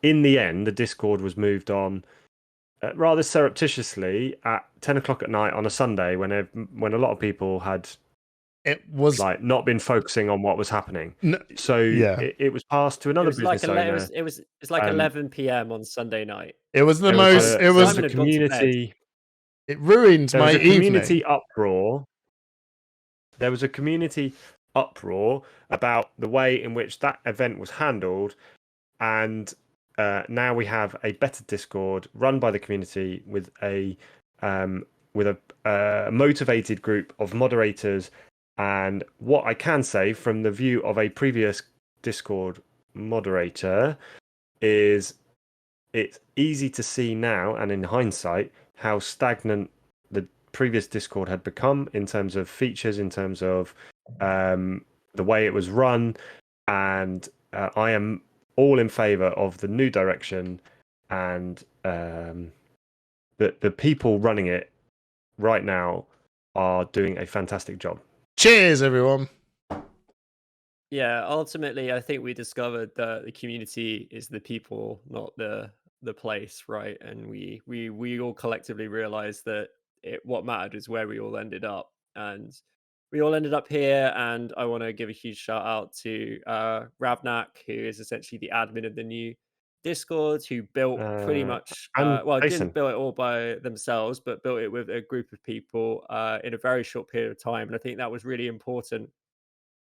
the end, the Discord was moved on rather surreptitiously at 10 o'clock at night on a Sunday when a lot of people had not been focusing on what was happening. It was passed to another business owner. It's like 11 p.m. on Sunday night. It was the most. It was a community. It ruined my evening. Community uproar. There was a community uproar about the way in which that event was handled, and now we have a better Discord run by the community with a motivated group of moderators. And what I can say from the view of a previous Discord moderator is it's easy to see now, and in hindsight, how stagnant the previous Discord had become in terms of features, in terms of the way it was run. And I am all in favour of the new direction, and the people running it right now are doing a fantastic job. Cheers, everyone. Yeah, ultimately, I think we discovered that the community is the people, not the place, right? And we all collectively realized that what mattered is where we all ended up. And we all ended up here, and I want to give a huge shout out to Ravnak, who is essentially the admin of the new Discord who built pretty much, and Jason. didn't build it all by themselves, but built it with a group of people in a very short period of time. And I think that was really important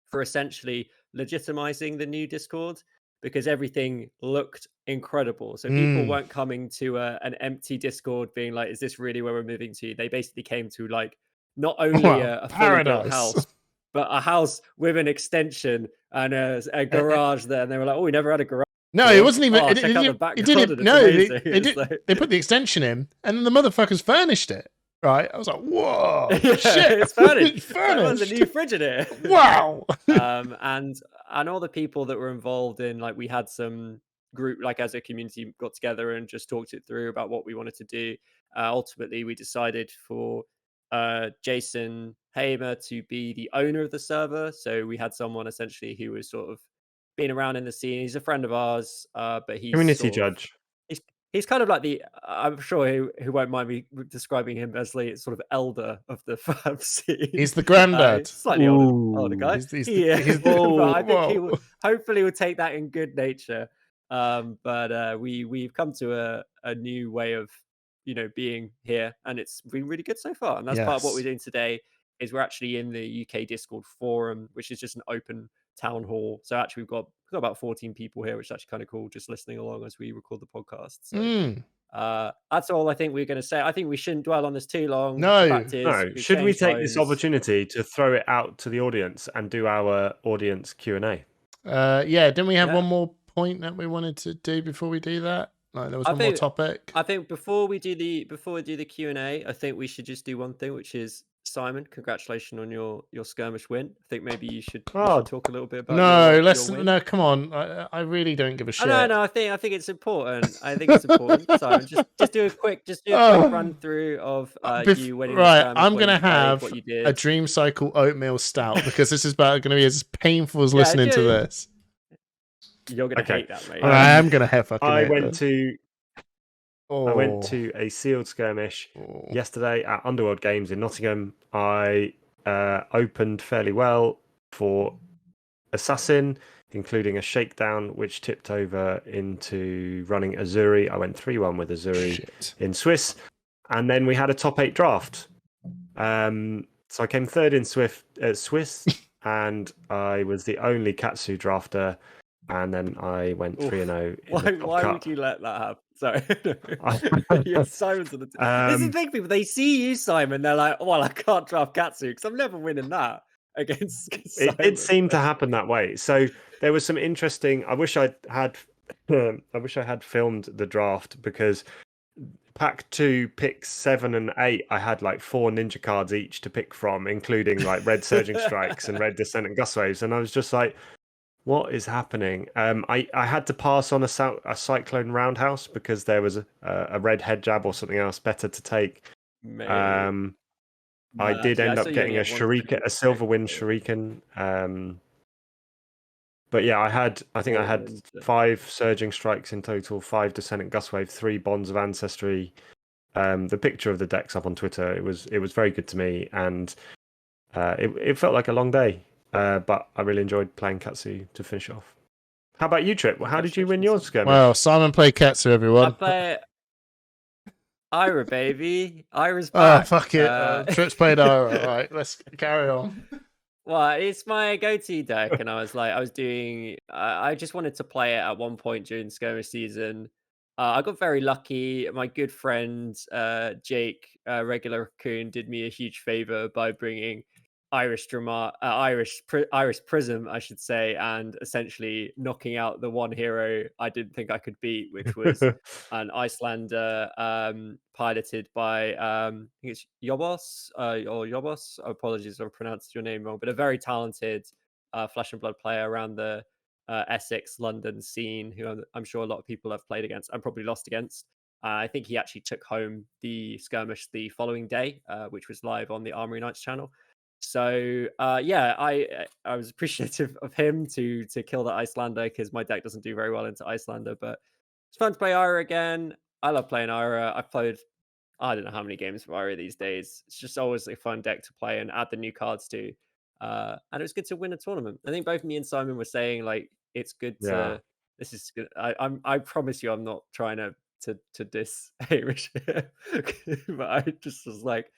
for essentially legitimizing the new Discord because everything looked incredible. So people weren't coming to an empty Discord being like, is this really where we're moving to? They basically came to like not only a fully built house, but a house with an extension and a garage there. And they were like, oh, we never had a garage. No, it wasn't even. Check out the background. They put the extension in, and then the motherfuckers furnished it. Right, I was like, "Whoa, shit! It's furnished. There's a new fridge in here." Wow. And all the people that were involved in, like, we had some group, like, as a community, got together and just talked it through about what we wanted to do. Ultimately, we decided for Jason Hamer to be the owner of the server. So we had someone essentially who was sort of been around in the scene. He's a friend of ours, but he's community judge. He's kind of like I'm sure he won't mind me describing him as the sort of elder of the fab scene. He's the granddad. Slightly older guy. I think he will, hopefully will take that in good nature. But we've come to a new way of, being here, and it's been really good so far. And that's part of what we're doing today is we're actually in the UK Discord forum, which is just an open town hall. So actually we've got about 14 people here, which is actually kind of cool, just listening along as we record the podcast. So that's all I think we're going to say. I think we shouldn't dwell on this too long. No. Should we take this opportunity to throw it out to the audience and do our audience Q&A? Didn't we have one more point that we wanted to do before we do that? Like there was one more topic. I think before we do the Q&A, I think we should just do one thing, which is, Simon, congratulations on your skirmish win. I think maybe you should talk a little bit about your win. No, come on. I really don't give a shit. No, I think it's important. Simon, just do a quick run through of you winning. Right, I'm gonna have a Dream Cycle oatmeal stout because this is going to be as painful as listening to this. You're gonna hate that, mate. I am gonna have fucking. I went to a sealed skirmish yesterday at Underworld Games in Nottingham. I opened fairly well for Assassin, including a shakedown, which tipped over into running Azuri. I went 3-1 with Azuri in Swiss. And then we had a top 8 draft. So I came third in Swiss, and I was the only Katsu drafter. And then I went 3-0. Why would you let that happen? Sorry. Simon's on the this is big people. They see you, Simon. They're like, well, I can't draft Katsu because I'm never winning that against Simon. It seemed to happen that way. So there was some interesting. I wish I had filmed the draft because pack 2, picks 7 and 8, I had like 4 ninja cards each to pick from, including like red Surging Strikes and red Descendant Gust Waves. And I was just like, what is happening? I had to pass on a Cyclone Roundhouse because there was a red head jab or something else better to take. I did end up getting a Shuriken, a Silverwind Shuriken. But yeah, I had 5 Surging Strikes in total, 5 Descendant Gust Wave, 3 Bonds of Ancestry. The picture of the deck's up on Twitter. It was very good to me, and it felt like a long day. But I really enjoyed playing Katsu to finish off. How about you, Trip? How did you win your skirmish? Well, Simon played Katsu, everyone. I play Ira, baby. Ira's back. Oh, fuck it. Trip's played Ira. All right, let's carry on. Well, it's my go-to deck, and I just wanted to play it at one point during skirmish season. I got very lucky. My good friend Jake, regular raccoon, did me a huge favor by bringing Irish Prism, I should say, and essentially knocking out the one hero I didn't think I could beat, which was an Icelander piloted by I think it's Yobos or Yobos. Apologies if I pronounced your name wrong, but a very talented Flesh and Blood player around the Essex, London scene, who I'm sure a lot of people have played against and probably lost against. I think he actually took home the skirmish the following day, which was live on the Armory Knights channel. So I was appreciative of him to kill the Icelander because my deck doesn't do very well into Icelander, but it's fun to play Ira again. I love playing Ira. I've played I don't know how many games of Ira these days. It's just always a fun deck to play and add the new cards to. And it was good to win a tournament. I think both me and Simon were saying like it's good to This is good. I promise you, I'm not trying to diss Hamish, but I just was like,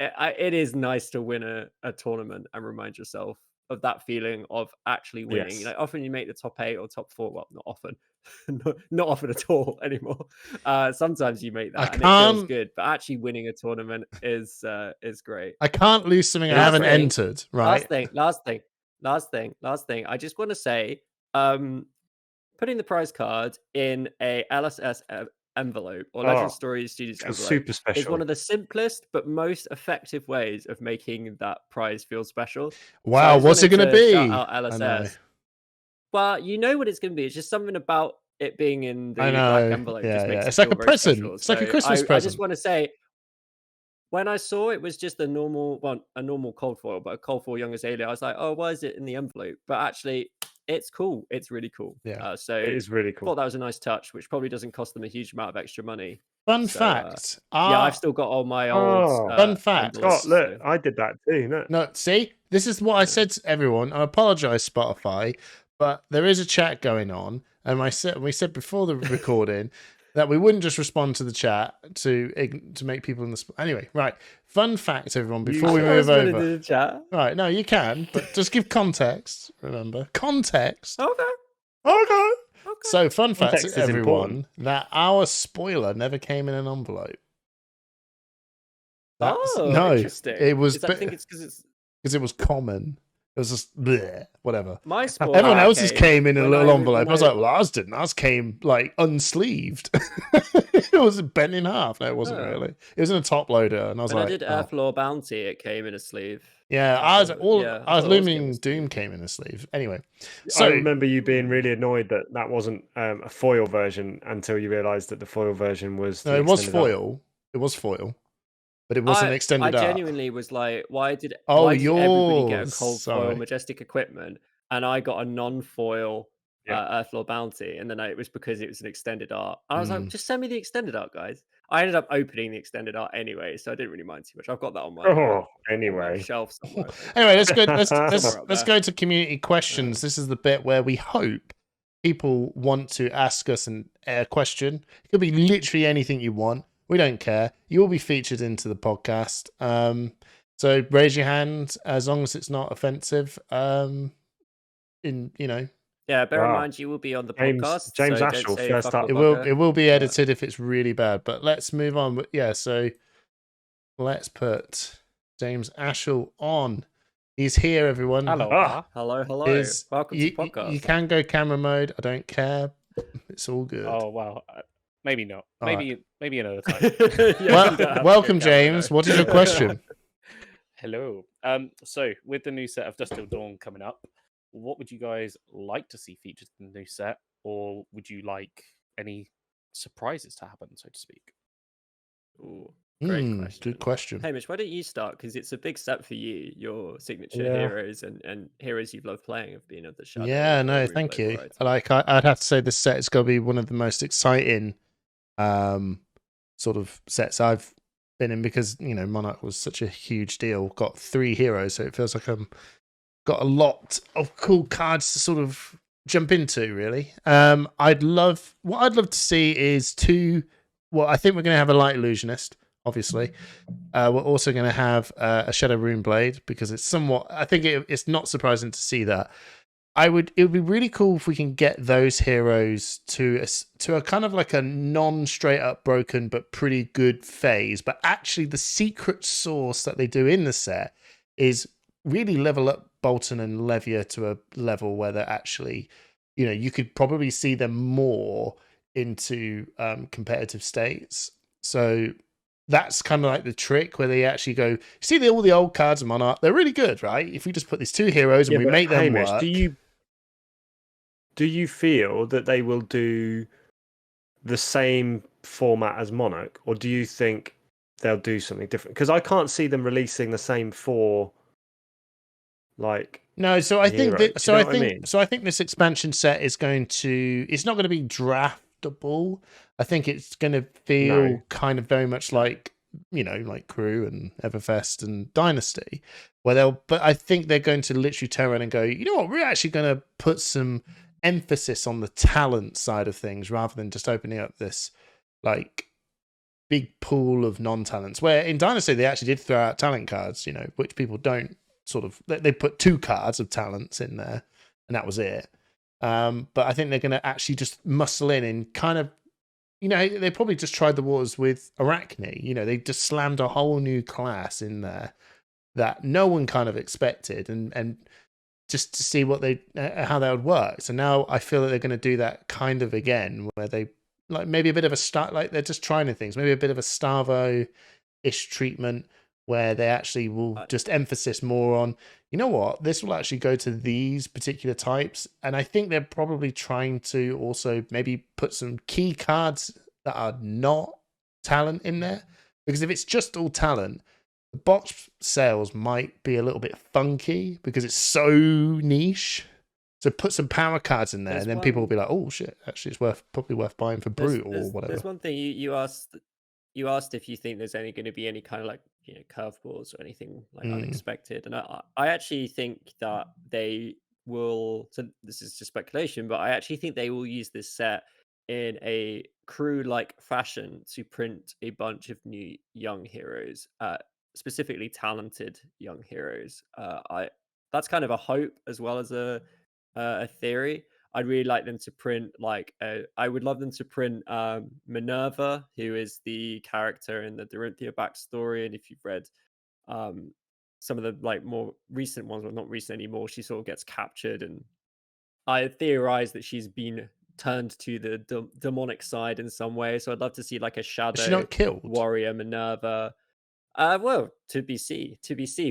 it is nice to win a tournament and remind yourself of that feeling of actually winning. Yes. Often you make the top 8 or top 4. Well, not often, not often at all anymore. Sometimes you make that, and it feels good. But actually winning a tournament is great. I can't lose something I haven't entered. Right. Last thing. I just want to say, putting the prize card in a LSS envelope or Legend Stories Studios envelope super special. is one of the simplest but most effective ways of making that prize feel special. Wow, so what's it going to be? Shout out LSS. Well, you know what it's going to be. It's just something about it being in the black envelope. Yeah, just makes it's it like a present. Special. It's like a Christmas present. I just want to say, when I saw it was just a normal cold foil, but a cold foil Young Azalea, I was like, oh, why is it in the envelope? But actually, it's cool. It's really cool. Yeah. So it is really cool. I thought that was a nice touch, which probably doesn't cost them a huge amount of extra money. Fun fact. Yeah, I've still got all my old. Fun fact. Scott, look, I did that too. No, see, this is what I said to everyone. I apologize, Spotify, but there is a chat going on, and we said before the recording that we wouldn't just respond to the chat to make people in the anyway. Right. Fun fact, everyone. Before we move over, do the chat. Right? No, you can, but just give context. Remember, context. Okay. So, fun fact, everyone, that our spoiler never came in an envelope. Interesting. It was. I think it's because it was common. It was just bleh, whatever. My spoiler. Everyone else's came in a little envelope. I was like, well, ours didn't. Ours came like unsleeved. It was bent in half. No, it wasn't really. It was in a top loader, and I was when like, I did Earthfloor Bounty, it came in a sleeve. Yeah, ours Looming Doom came in a sleeve. Anyway, so I remember you being really annoyed that wasn't a foil version until you realised that the foil version was. No, it was foil. It was foil. But it wasn't extended I up. genuinely was like, why did everybody get a cold foil Majestic equipment and I got a non-foil Earthfloor Bounty? And then it was because it was an extended art. And I was like, just send me the extended art, guys. I ended up opening the extended art anyway, so I didn't really mind too much. I've got that on my shelf somewhere. Anyway, let's go to community questions. This is the bit where we hope people want to ask us a question. It could be literally anything you want. We don't care. You will be featured into the podcast. So raise your hand as long as it's not offensive. Yeah, bear in mind you will be on the podcast. James Ashall first up. It will be edited if it's really bad. But let's move on. Yeah, so let's put James Ashall on. He's here, everyone. Hello. Hello. Welcome to the podcast. You can go camera mode. I don't care. It's all good. Oh wow. Maybe not. Maybe another time. Welcome, James. What is your question? Hello. So with the new set of Dust Till Dawn coming up, what would you guys like to see featured in the new set, or would you like any surprises to happen, so to speak? Ooh, great question. Good question. Hamish, why don't you start? Because it's a big step for you. Your signature heroes and heroes you've loved playing have been of the Shadow. Yeah, no, thank you. I'd have to say this set is going to be one of the most exciting sort of sets I've been in, because Monarch was such a huge deal. Got 3 heroes, so it feels like I'm got a lot of cool cards to sort of jump into, really. I'd love to see is 2. Well, I think we're going to have a Light Illusionist, obviously. We're also going to have a Shadow Rune Blade, because it's somewhat. I think it's not surprising to see that. It would be really cool if we can get those heroes to a kind of like a non-straight up broken but pretty good phase. But actually, the secret sauce that they do in the set is really level up Bolton and Levia to a level where they're actually, you could probably see them more into competitive states. So that's kind of like the trick, where they actually go, see all the old cards in Monarch, they're really good, right? If we just put these 2 heroes and we make them work. Do you feel that they will do the same format as Monarch, or do you think they'll do something different? Because I can't see them releasing the same 4. No, so I think I think this expansion set is going to. It's not going to be draftable. I think it's going to feel kind of very much like like Crew and Everfest and Dynasty, where but I think they're going to literally turn around and go, you know what, we're actually going to put some emphasis on the talent side of things rather than just opening up this like big pool of non-talents. Where in Dynasty they actually did throw out talent cards, which people don't sort of. They put 2 cards of talents in there, and that was it. But I think they're going to actually just muscle in and kind of, they probably just tried the waters with Arachne. They just slammed a whole new class in there that no one kind of expected, and just to see what how that would work. So now I feel that they're going to do that kind of again, where they like maybe a bit of a start, like they're just trying things, maybe a bit of a Starvo-ish treatment, where they actually will just emphasis more on, this will actually go to these particular types. And I think they're probably trying to also maybe put some key cards that are not talent in there, because if it's just all talent, the box sales might be a little bit funky because it's so niche. So put some power cards in there, and then people will be like, "Oh shit! Actually, it's probably worth buying for Brute or whatever." There's one thing you asked. You asked if you think there's going to be any kind of like curveballs or anything like unexpected, and I actually think that they will. So this is just speculation, but I actually think they will use this set in a crew-like fashion to print a bunch of new young heroes, specifically talented young heroes. That's kind of a hope as well as a theory. I'd really like them to print I would love them to print Minerva, who is the character in the Dorinthia backstory. And if you've read some of the like more recent ones, well, not recent anymore, she sort of gets captured, and I theorize that she's been turned to the demonic side in some way. So I'd love to see like a shadow Is she not killed? warrior Minerva. Well, to be seen.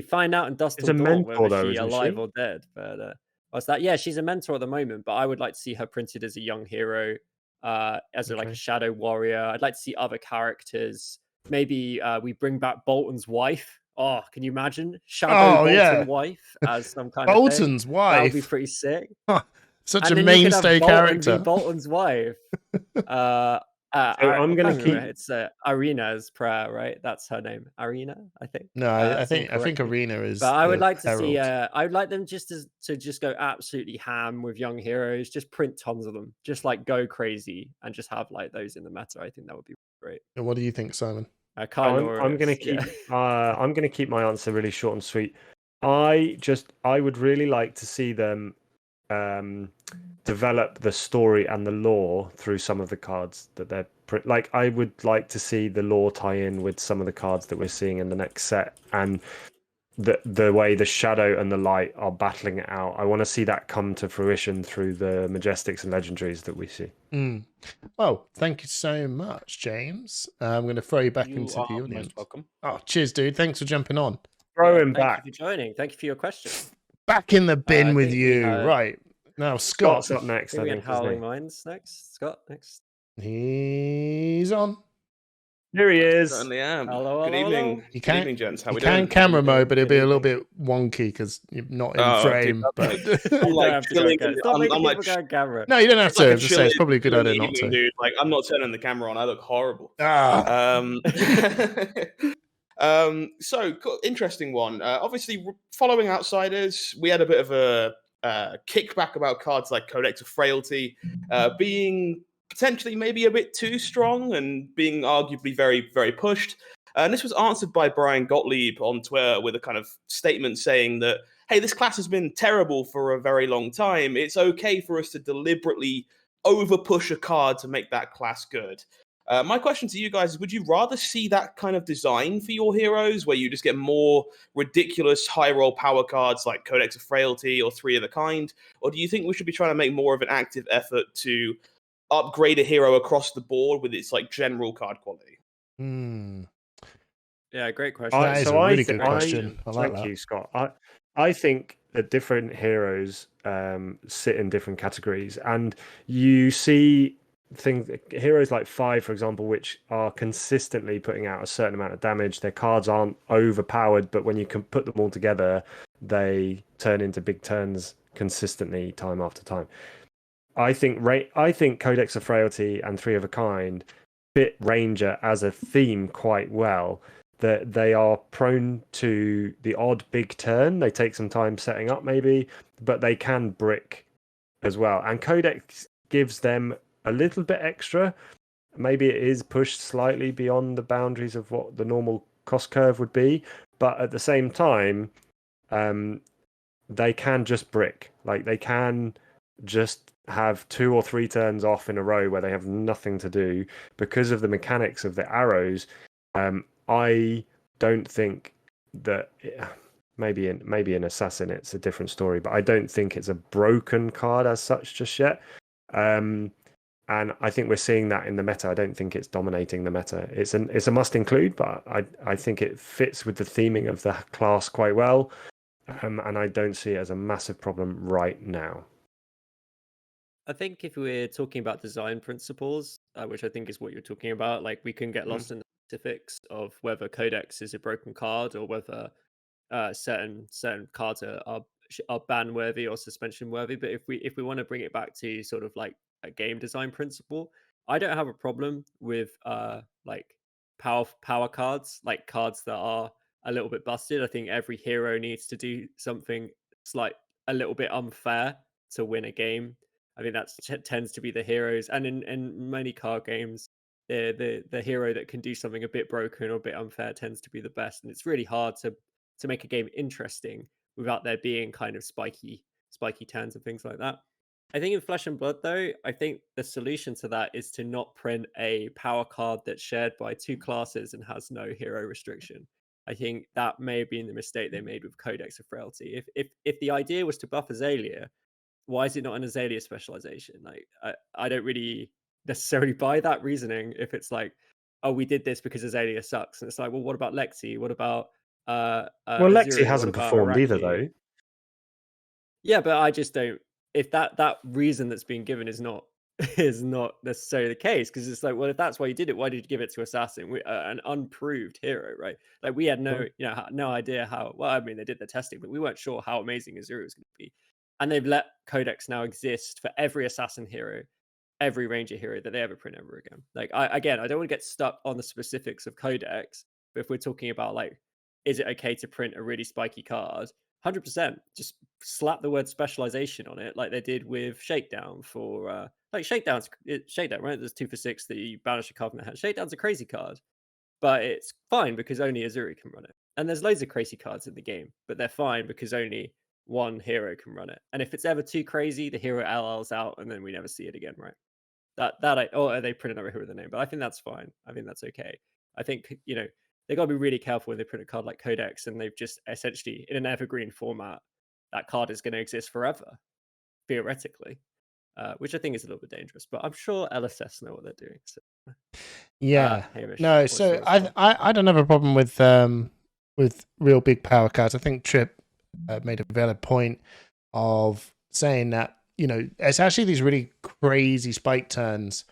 Find out in Dust It's Till a Dawn mentor, whether though, she's isn't alive she? or dead. But what's that? Yeah, she's a mentor at the moment, but I would like to see her printed as a young hero, as like a shadow warrior. I'd like to see other characters. Maybe we bring back Bolton's wife. Oh, can you imagine Shadow Bolton wife as some kind of thing? Bolton's wife. That would be pretty sick. Such and a then mainstay you could have character. Be Bolton's wife. I'm going to keep. It's Arena's prayer, right? That's her name, Arena, I think. No, I think Arena is. But I would like to herald. see. I would like them to just go absolutely ham with young heroes. Just print tons of them. Just like go crazy and just have like those in the meta. I think that would be great. And what do you think, Simon? I'm going to keep. I'm going to keep my answer really short and sweet. I would really like to see them develop the story and the lore through some of the cards that they're like. I would like to see the lore tie in with some of the cards that we're seeing in the next set, and the way the shadow and the light are battling it out. I want to see that come to fruition through the Majestics and Legendaries that we see. Well, thank you so much, James. I'm going to throw you back into the audience. Most welcome. Oh, cheers, dude. Thanks for jumping on. Throw him back. Thank you for joining. Thank you for your question. Back in the bin with you. Right. Now, Scott's up next. I think Howling Minds next. Scott next. He's on. Here he is. Certainly am. Hello, Good evening. You Good evening, gents. How you we can doing? camera mode, but it'll be a little bit wonky because you're not in frame. But I'm like chilling. I'm like, camera. no, you don't have to. like I'm just saying it's probably a good idea not to. Dude, like I'm not turning the camera on. I look horrible. So interesting one. Obviously, following Outsiders, we had a bit of a kickback about cards like Codex of Frailty being potentially maybe a bit too strong and being arguably very, very pushed. And this was answered by Brian Gottlieb on Twitter with a kind of statement saying that, hey, this class has been terrible for a very long time. It's okay for us to deliberately over-push a card to make that class good. My question to you guys is, would you rather see that kind of design for your heroes where you just get more ridiculous high-roll power cards like Codex of Frailty or Three of a Kind? Or do you think we should be trying to make more of an active effort to upgrade a hero across the board with its like general card quality? Yeah, great question. That is a really good question. Thank you, Scott. I think that different heroes sit in different categories, and you see heroes like 5, for example, which are consistently putting out a certain amount of damage. Their cards aren't overpowered, but when you can put them all together, they turn into big turns consistently, time after time. I think Codex of Frailty and Three of a Kind fit Ranger as a theme quite well. That they are prone to the odd big turn. They take some time setting up, maybe, but they can brick as well. And Codex gives them a little bit extra. Maybe it is pushed slightly beyond the boundaries of what the normal cost curve would be, but at the same time, they can just brick. Like, they can just have 2 or 3 turns off in a row where they have nothing to do because of the mechanics of the arrows. I don't think that maybe in Assassin it's a different story, but I don't think it's a broken card as such just yet. And I think we're seeing that in the meta. I don't think it's dominating the meta. It's a must include, but I think it fits with the theming of the class quite well. And I don't see it as a massive problem right now. I think if we're talking about design principles, which I think is what you're talking about, like we can get lost in the specifics of whether Codex is a broken card or whether certain cards are ban worthy or suspension worthy. But if we want to bring it back to sort of like a game design principle, I don't have a problem with like power cards, like cards that are a little bit busted. I think every hero needs to do something a little bit unfair to win a game. I think that tends to be the heroes, and in many card games, the hero that can do something a bit broken or a bit unfair tends to be the best. And it's really hard to make a game interesting without there being kind of spiky turns and things like that. I think in Flesh and Blood, though, I think the solution to that is to not print a power card that's shared by 2 classes and has no hero restriction. I think that may have been the mistake they made with Codex of Frailty. If the idea was to buff Azalea, why is it not an Azalea specialization? Like, I don't really necessarily buy that reasoning. If it's like, oh, we did this because Azalea sucks, and it's like, well, what about Lexi? What about well, Azuri? Lexi hasn't performed either, though. Yeah, but I just don't. If that reason that's being given is not necessarily the case, because it's like, well, if that's why you did it, why did you give it to Assassin, an unproved hero, right? Like, we had no idea how. Well, I mean, they did the testing, but we weren't sure how amazing Azuri was going to be. And they've let Codex now exist for every Assassin hero, every Ranger hero that they ever print ever again. Like, I don't want to get stuck on the specifics of Codex, but if we're talking about, like, is it okay to print a really spiky card? 100%. Just slap the word specialization on it, like they did with Shakedown for like Shakedown, right? There's 2 for 6 that you banish a card from the hand. Shakedown's a crazy card, but it's fine because only Azuri can run it. And there's loads of crazy cards in the game, but they're fine because only one hero can run it. And if it's ever too crazy, the hero LLs out and then we never see it again, right? Or they print another hero with the name, but I think that's fine. I think that's okay. I think, they got to be really careful when they print a card like Codex and they've just essentially, in an evergreen format, that card is going to exist forever, theoretically, which I think is a little bit dangerous. But I'm sure LSS know what they're doing. So. Yeah. Hamish, no, so I don't have a problem with real big power cards. I think Trip made a valid point of saying that, it's actually these really crazy spike turns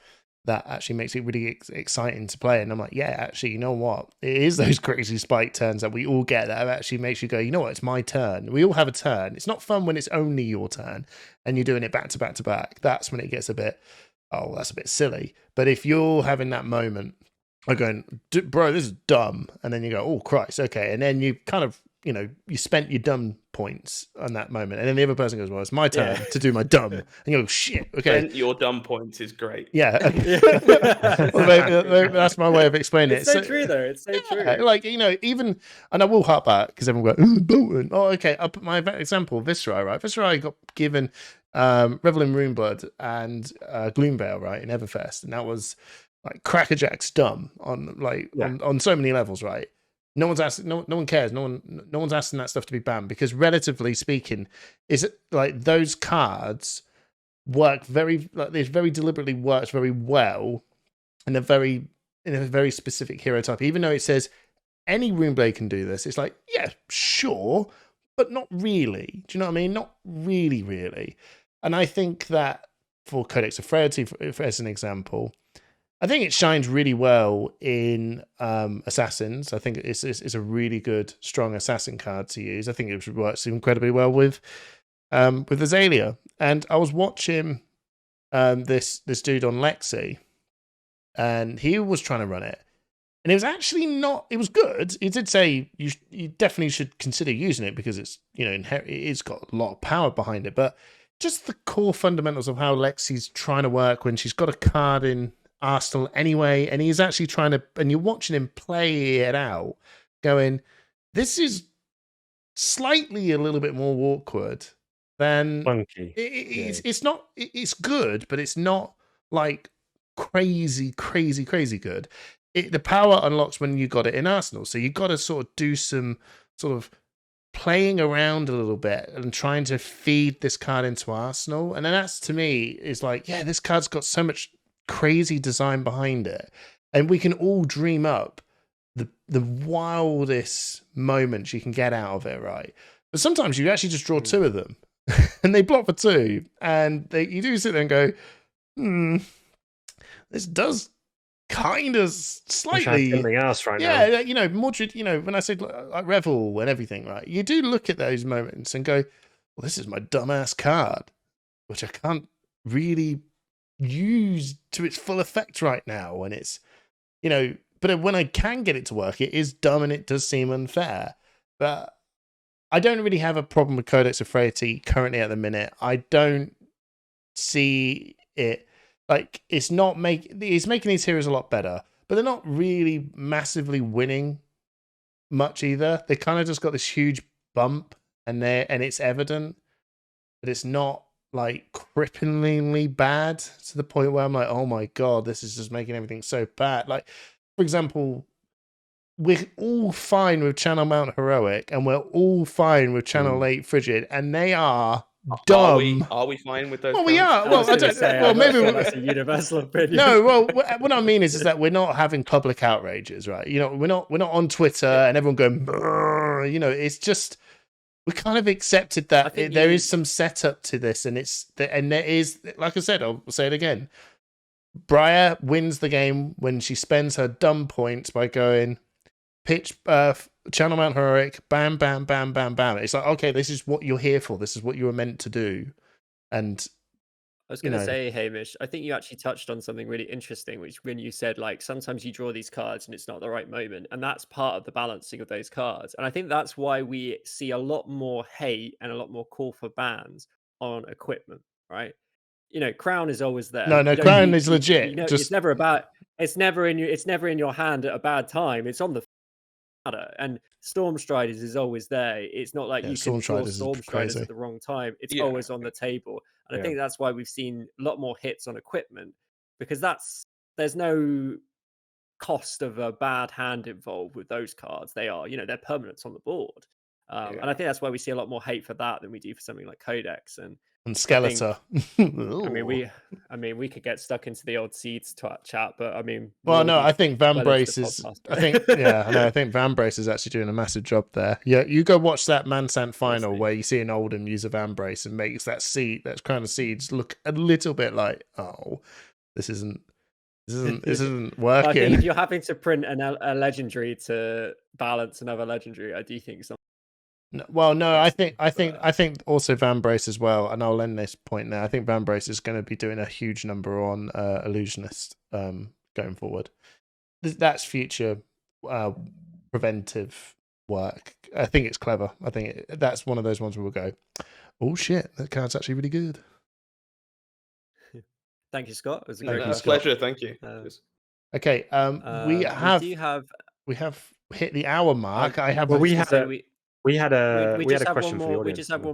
that actually makes it really exciting to play. And I'm like, yeah, actually, you know what? It is those crazy spike turns that we all get that actually makes you go, you know what? It's my turn. We all have a turn. It's not fun when it's only your turn and you're doing it back to back to back. That's when it gets a bit, oh, that's a bit silly. But if you're having that moment of going, bro, this is dumb. And then you go, oh, Christ, okay. And then you kind of, you spent your dumb points on that moment. And then the other person goes, well, it's my turn to do my dumb. And you go, shit, okay. Spent your dumb points is great. Yeah. Well, maybe that's my way of explaining it. It's so true, though. It's so true. Like, even, and I will harp back because everyone go, Bolton. Oh, okay. I'll put my example, Viscerai, right? Viscerai got given Revel in Runeblood and Gloomveil, right, in Everfest. And that was like crackerjack's dumb on so many levels, right? No one's asking. No one cares. No one's asking that stuff to be banned because, relatively speaking, is it like those cards work this very deliberately works very well in a very specific hero type. Even though it says any Runeblade can do this, it's like, yeah, sure, but not really. Do you know what I mean? Not really. And I think that for Codex of Frailty, as an example, I think it shines really well in Assassins. I think it's a really good, strong Assassin card to use. I think it works incredibly well with Azalea. And I was watching this dude on Lexi, and he was trying to run it. And it was actually not, it was good. He did say you definitely should consider using it because it's, it's got a lot of power behind it. But just the core fundamentals of how Lexi's trying to work when she's got a card in Arsenal anyway, and he's actually trying to, and you're watching him play it out, going, this is slightly a little bit more awkward than Funky. It's not. It's good, but it's not like crazy good. The power unlocks when you got it in Arsenal, so you got to sort of do some sort of playing around a little bit and trying to feed this card into Arsenal. And then that's, to me, is like, yeah, this card's got so much crazy design behind it. And we can all dream up the wildest moments you can get out of it, right? But sometimes you actually just draw two of them and they block for two. And you do sit there and go, this does kind of slightly something else right now. Yeah, you know, Mordred, you know, when I said like Revel and everything, right? You do look at those moments and go, well, this is my dumbass card, which I can't really use to its full effect right now. And it's, you know, but when I can get it to work, it is dumb and it does seem unfair. But I don't really have a problem with Codex of Frailty currently at the minute. I don't see it. Like, it's making these heroes a lot better, but they're not really massively winning much either. They kind of just got this huge bump, and it's evident, but it's not like cripplingly bad to the point where I'm like, oh my god, this is just making everything so bad. Like, for example, we're all fine with Channel Mount Heroic, and we're all fine with Channel 8 Frigid, and they are dumb. Are we fine with those? Well, we are. Well, I don't. Well, maybe that's a universal opinion. No, well, what I mean is that we're not having public outrages, right? You know, we're not on Twitter and everyone going, brrr, you know, it's just we kind of accepted that there is some setup to this, and there is, like I said, I'll say it again. Briar wins the game when she spends her dumb points by going pitch Channel Mount Heroic, bam, bam, bam, bam, bam. It's like, okay, this is what you're here for. This is what you were meant to do. And I was going to say, Hamish, I think you actually touched on something really interesting, which when you said, like, sometimes you draw these cards and it's not the right moment. And that's part of the balancing of those cards. And I think that's why we see a lot more hate and a lot more call for bans on equipment, right? You know, Crown is always there. No, Crown is legit. You know, it's never in your hand at a bad time. It's on the matter. And Stormstriders is always there. It's not like you can draw Stormstriders at the wrong time. It's always on the table. And I think that's why we've seen a lot more hits on equipment, because there's no cost of a bad hand involved with those cards. They're permanents on the board. And I think that's why we see a lot more hate for that than we do for something like Codex and Skeletor. I mean, we could get stuck into the old seeds chat, but I mean, I think Van Brace is. I think Van Brace is actually doing a massive job there. Yeah, you go watch that Mansant final where you see an Oldham use a Van Brace and makes that kind of seeds look a little bit like, oh, this isn't working. I think if you're having to print a legendary to balance another legendary, I do think something. I think also Van Brace as well, and I'll end this point now. I think Van Brace is going to be doing a huge number on Illusionist going forward. That's future preventive work. I think it's clever. I think that's one of those ones where we'll go, oh shit, that card's actually really good. Thank you, Scott. It was a pleasure. Thank you. Okay, we have hit the hour mark. We had a question for the audience. We just have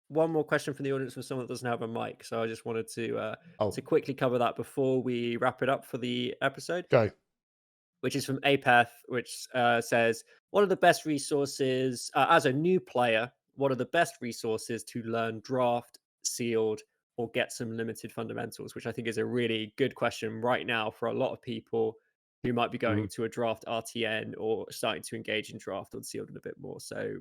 one more question from the audience from someone that doesn't have a mic. So I just wanted to quickly cover that before we wrap it up for the episode. Go. Which is from Apeth, which says, what are the best resources, as a new player, what are the best resources to learn draft, sealed, or get some limited fundamentals? Which I think is a really good question right now for a lot of people who might be going to a draft RTN or starting to engage in draft or sealed a bit more. So,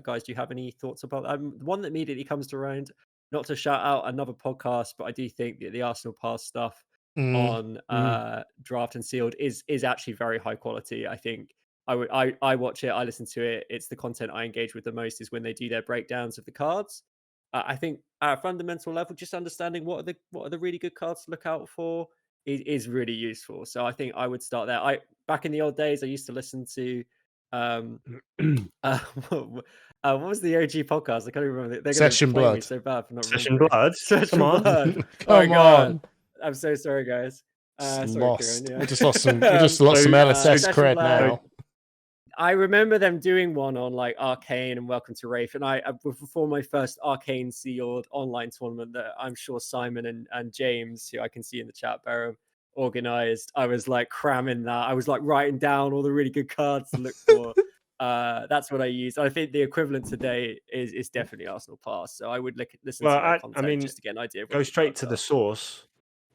guys, do you have any thoughts about that? The one that immediately comes to mind, not to shout out another podcast, but I do think that the Arsenal Pass stuff on draft and sealed is actually very high quality. I think I watch it, I listen to it. It's the content I engage with the most is when they do their breakdowns of the cards. I think at a fundamental level, just understanding what are the really good cards to look out for is really useful. So I think I would start there. Back in the old days, I used to listen to What was the OG podcast? I can't even remember. They're Session going to play me Blood. so bad for not Session remembering. Blood. Session Come on. Blood. Oh Come my God. on. I'm so sorry, guys. Sorry, Lost. Kieran, yeah. We just lost some. We just lost some LSS Session cred Blood. now. I remember them doing one on like Arcane and Welcome to Wraith, and I before my first Arcane sealed online tournament that I'm sure Simon and James, who I can see in the chat, Barrow, organized. I was like cramming that. I was like writing down all the really good cards to look for. That's what I used. I think the equivalent today is definitely Arsenal Pass. So I would listen to their content just to get an idea. Go straight to the source.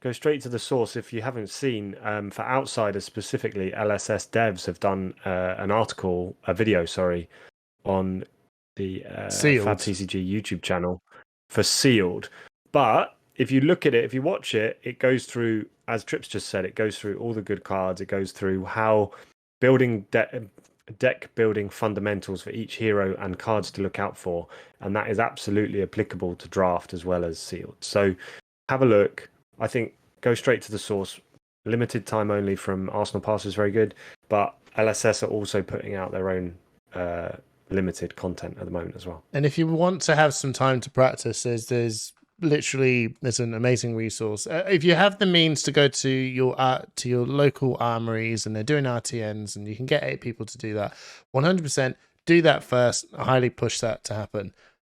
Go straight to the source. If you haven't seen, for outsiders specifically, LSS devs have done a video, on the FabTCG YouTube channel for Sealed. But if you look at it, if you watch it, it goes through, as Trips just said, it goes through all the good cards. It goes through how building deck building fundamentals for each hero and cards to look out for, and that is absolutely applicable to draft as well as Sealed. So have a look. I think go straight to the source. Limited time only from Arsenal Pass is very good, but LSS are also putting out their own limited content at the moment as well. And if you want to have some time to practice, there's an amazing resource. If you have the means to go to your local armories and they're doing RTNs and you can get 8 people to do that, 100% do that first. I highly push that to happen.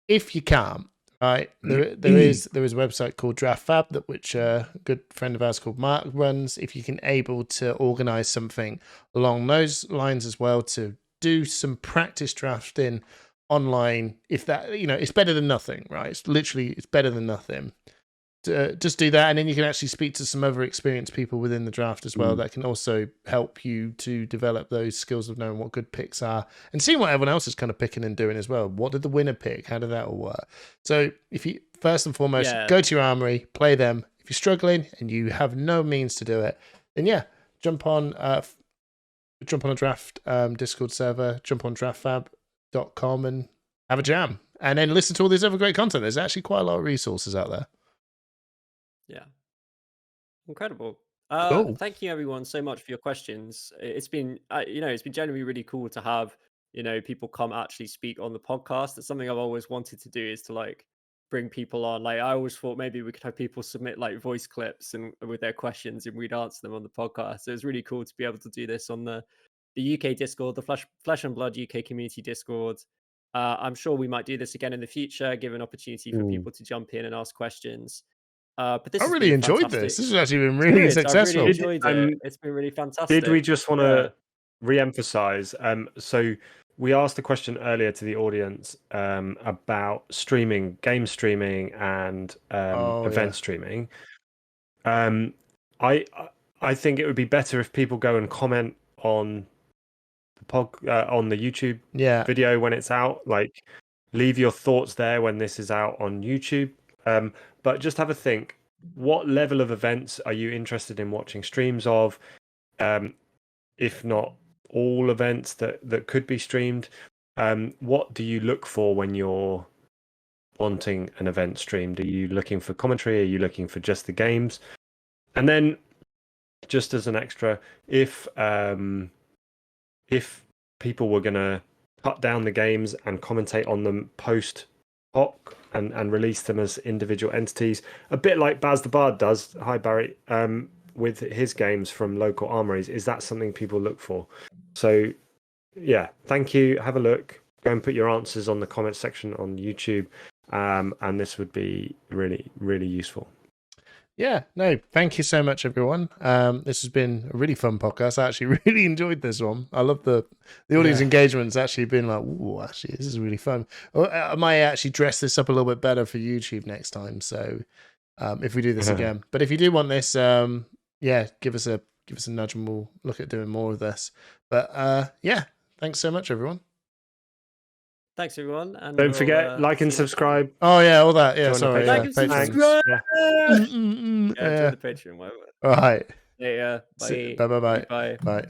If you can't, right, there is a website called Draft Fab which a good friend of ours called Mark runs. If you can able to organize something along those lines as well to do some practice drafting online, if that, it's better than nothing, right? It's better than nothing. Just do that, and then you can actually speak to some other experienced people within the draft as well that can also help you to develop those skills of knowing what good picks are and seeing what everyone else is kind of picking and doing as well. What did the winner pick? How did that all work? So if you first and foremost go to your armory, play them. If you're struggling and you have no means to do it, then jump on a draft Discord server, jump on draftfab.com and have a jam, and then listen to all this other great content. There's actually quite a lot of resources out there. Yeah, incredible. Cool. Thank you everyone so much for your questions. It's been it's been generally really cool to have people come actually speak on the podcast. It's something I've always wanted to do, is to like bring people on. Like I always thought maybe we could have people submit like voice clips and with their questions and we'd answer them on the podcast. So it's really cool to be able to do this on the UK Discord, the Flesh and Blood UK community Discord. I'm sure we might do this again in the future, give an opportunity for people to jump in and ask questions. But this I really enjoyed this. This has actually been really successful. I really enjoyed it. It's been really fantastic. Did we just want to re-emphasize? So we asked a question earlier to the audience about streaming, game streaming, and event streaming. I think it would be better if people go and comment on on the YouTube video when it's out. Like, leave your thoughts there when this is out on YouTube. But just have a think. What level of events are you interested in watching streams of? If not all events that could be streamed, what do you look for when you're wanting an event streamed? Are you looking for commentary? Are you looking for just the games? And then, just as an extra, if people were going to cut down the games and commentate on them post hoc and release them as individual entities, a bit like Baz the Bard does, hi Barry, with his games from local armories, is that something people look for? So thank you. Have a look. Go and put your answers on the comment section on YouTube, and this would be really, really useful. Yeah, no, thank you so much, everyone. This has been a really fun podcast. I actually really enjoyed this one. I love the audience engagement's actually been like, ooh, actually, this is really fun. I might actually dress this up a little bit better for YouTube next time. So if we do this again, but if you do want this, give us a nudge and we'll look at doing more of this. But thanks so much, everyone. Thanks, everyone. And don't forget, like and subscribe. Oh, yeah, all that. Yeah, join sorry. Like and subscribe. Join the Patreon. Whatever. All right. Yeah. Bye. Bye. Bye. Bye.